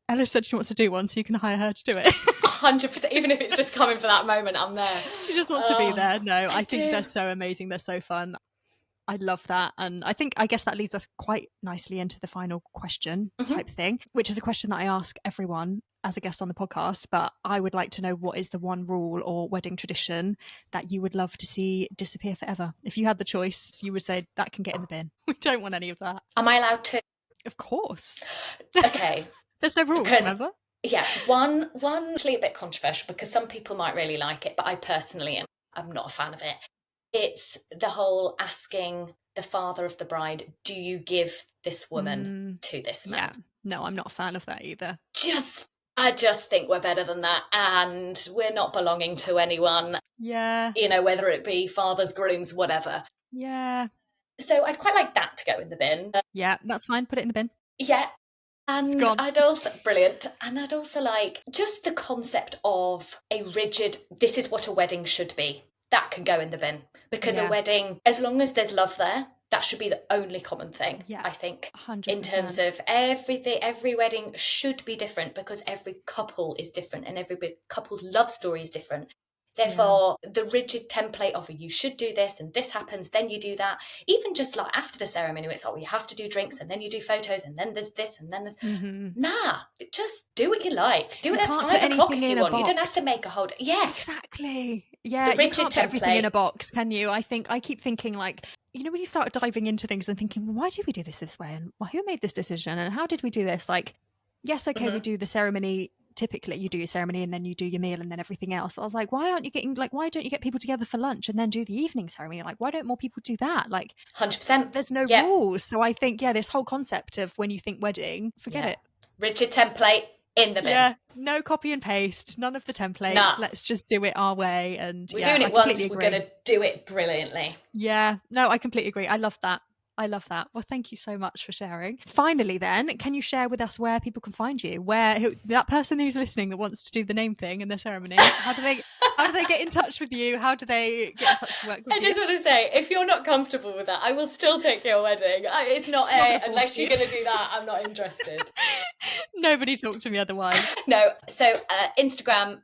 Ellis said she wants to do one, so you can hire her to do it. 100%. Even if it's just coming for that moment, I'm there. She just wants to be there. No, I think they're so amazing. They're so fun. I love that. And I guess that leads us quite nicely into the final question type thing, which is a question that I ask everyone as a guest on the podcast. But I would like to know, what is the one rule or wedding tradition that you would love to see disappear forever? If you had the choice, you would say that can get in the bin. We don't want any of that. Am I allowed to? Of course. Okay. There's no rules, remember? Yeah, one actually a bit controversial because some people might really like it, but I personally I'm not a fan of it. It's the whole asking the father of the bride, do you give this woman to this man? Yeah. No, I'm not a fan of that either. I just think we're better than that, and we're not belonging to anyone, Yeah. whether it be fathers, grooms, whatever. Yeah. So I'd quite like that to go in the bin. Yeah, that's fine. Put it in the bin. Yeah. It's And gone. brilliant. And I'd also like just the concept of a rigid, this is what a wedding should be. That can go in the bin. Because a wedding, as long as there's love there, that should be the only common thing, I think. 100%. In terms of every wedding should be different, because every couple is different and every couple's love story is different. Therefore, the rigid template of you should do this and this happens, then you do that. Even just like after the ceremony, it's like, well, you have to do drinks and then you do photos and then there's this and then there's... Nah, just do what you like. Do it at 5 o'clock if you want. You don't have to make a whole... Yeah. Exactly. Yeah, the rigid you can't put everything template in a box, can you? I keep thinking like, when you start diving into things and thinking, well, why do we do this way? And who made this decision? And how did we do this? Like, yes, okay, we do the ceremony. Typically you do your ceremony and then you do your meal and then everything else. But I was like, why don't you get people together for lunch and then do the evening ceremony? Like, why don't more people do that? Like 100%. There's no rules. So I think, this whole concept of when you think wedding, forget it. Rigid template in the bin. Yeah, no copy and paste, none of the templates. Nah. Let's just do it our way. And we're doing it once, we're going to do it brilliantly. Yeah, no, I completely agree. I love that. Well, thank you so much for sharing. Finally, then, can you share with us where people can find you? That person who's listening that wants to do the name thing in the ceremony, how do they get in touch with you? How do they get in touch to work with you? I just want to say, if you're not comfortable with that, I will still take your wedding. It's not unless you're going to do that, I'm not interested. Nobody talk to me otherwise. No. So Instagram,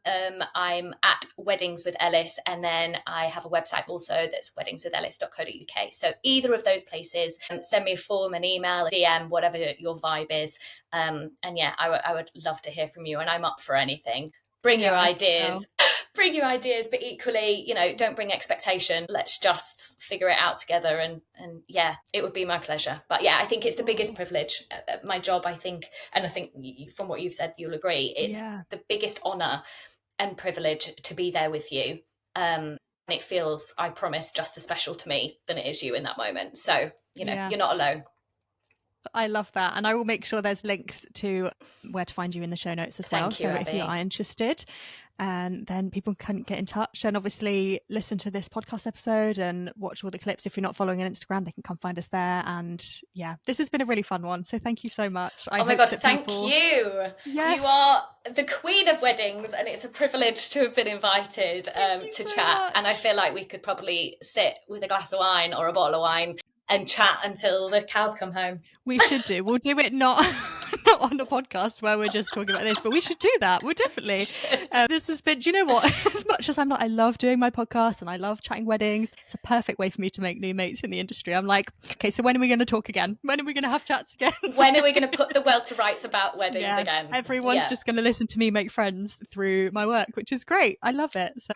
I'm at Weddings with Ellis, and then I have a website also that's weddingswithellis.co.uk. So either of those places, send me a form, an email, a DM, whatever your vibe is. And yeah, I would love to hear from you, and I'm up for anything. Bring your ideas. Bring your ideas, but equally, don't bring expectation. Let's just figure it out together. And yeah, it would be my pleasure. But yeah, I think it's the biggest privilege. My job, I think, and I think from what you've said, you'll agree, it's the biggest honour and privilege to be there with you. And it feels, I promise, just as special to me than it is you in that moment. So, you're not alone. I love that. And I will make sure there's links to where to find you in the show notes as well. So if you are interested, and then people can get in touch and obviously listen to this podcast episode and watch all the clips. If you're not following on Instagram, they can come find us there. And yeah, this has been a really fun one. So thank you so much. Oh my God, thank you. Yes. You are the queen of weddings, and it's a privilege to have been invited to chat. And I feel like we could probably sit with a glass of wine or a bottle of wine and chat until the cows come home. We should do. We'll do it not on a podcast where we're just talking about this, but we should do that. We'll definitely. This has been, do you know what? As much as I love doing my podcast and I love chatting weddings, it's a perfect way for me to make new mates in the industry. I'm like, okay, so when are we going to talk again? When are we going to have chats again? When are we going to put the world to rights about weddings again? Everyone's just going to listen to me make friends through my work, which is great. I love it. So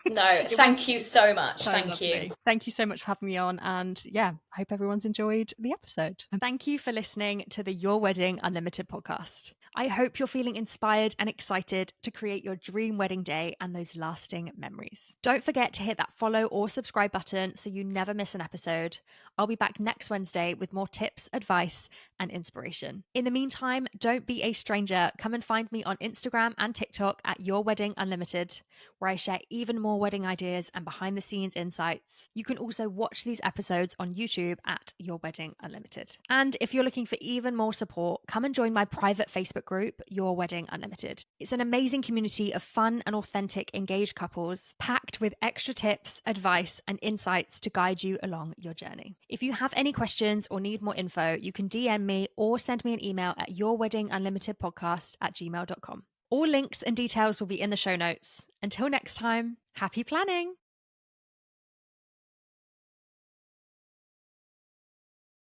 thank you so much. Thank you. Thank you so much for having me on. And yeah, I hope everyone's enjoyed the episode. And thank you for listening to the Your Wedding Unlimited podcast. I hope you're feeling inspired and excited to create your dream wedding day and those lasting memories. Don't forget to hit that follow or subscribe button so you never miss an episode. I'll be back next Wednesday with more tips, advice, and inspiration. In the meantime, don't be a stranger. Come and find me on Instagram and TikTok at Your Wedding Unlimited, where I share even more wedding ideas and behind the scenes insights. You can also watch these episodes on YouTube at Your Wedding Unlimited. And if you're looking for even more support, come and join my private Facebook group, Your Wedding Unlimited. It's an amazing community of fun and authentic engaged couples, packed with extra tips, advice, and insights to guide you along your journey. If you have any questions or need more info, you can DM me or send me an email at yourweddingunlimitedpodcast@gmail.com. All links and details will be in the show notes. Until next time, happy planning!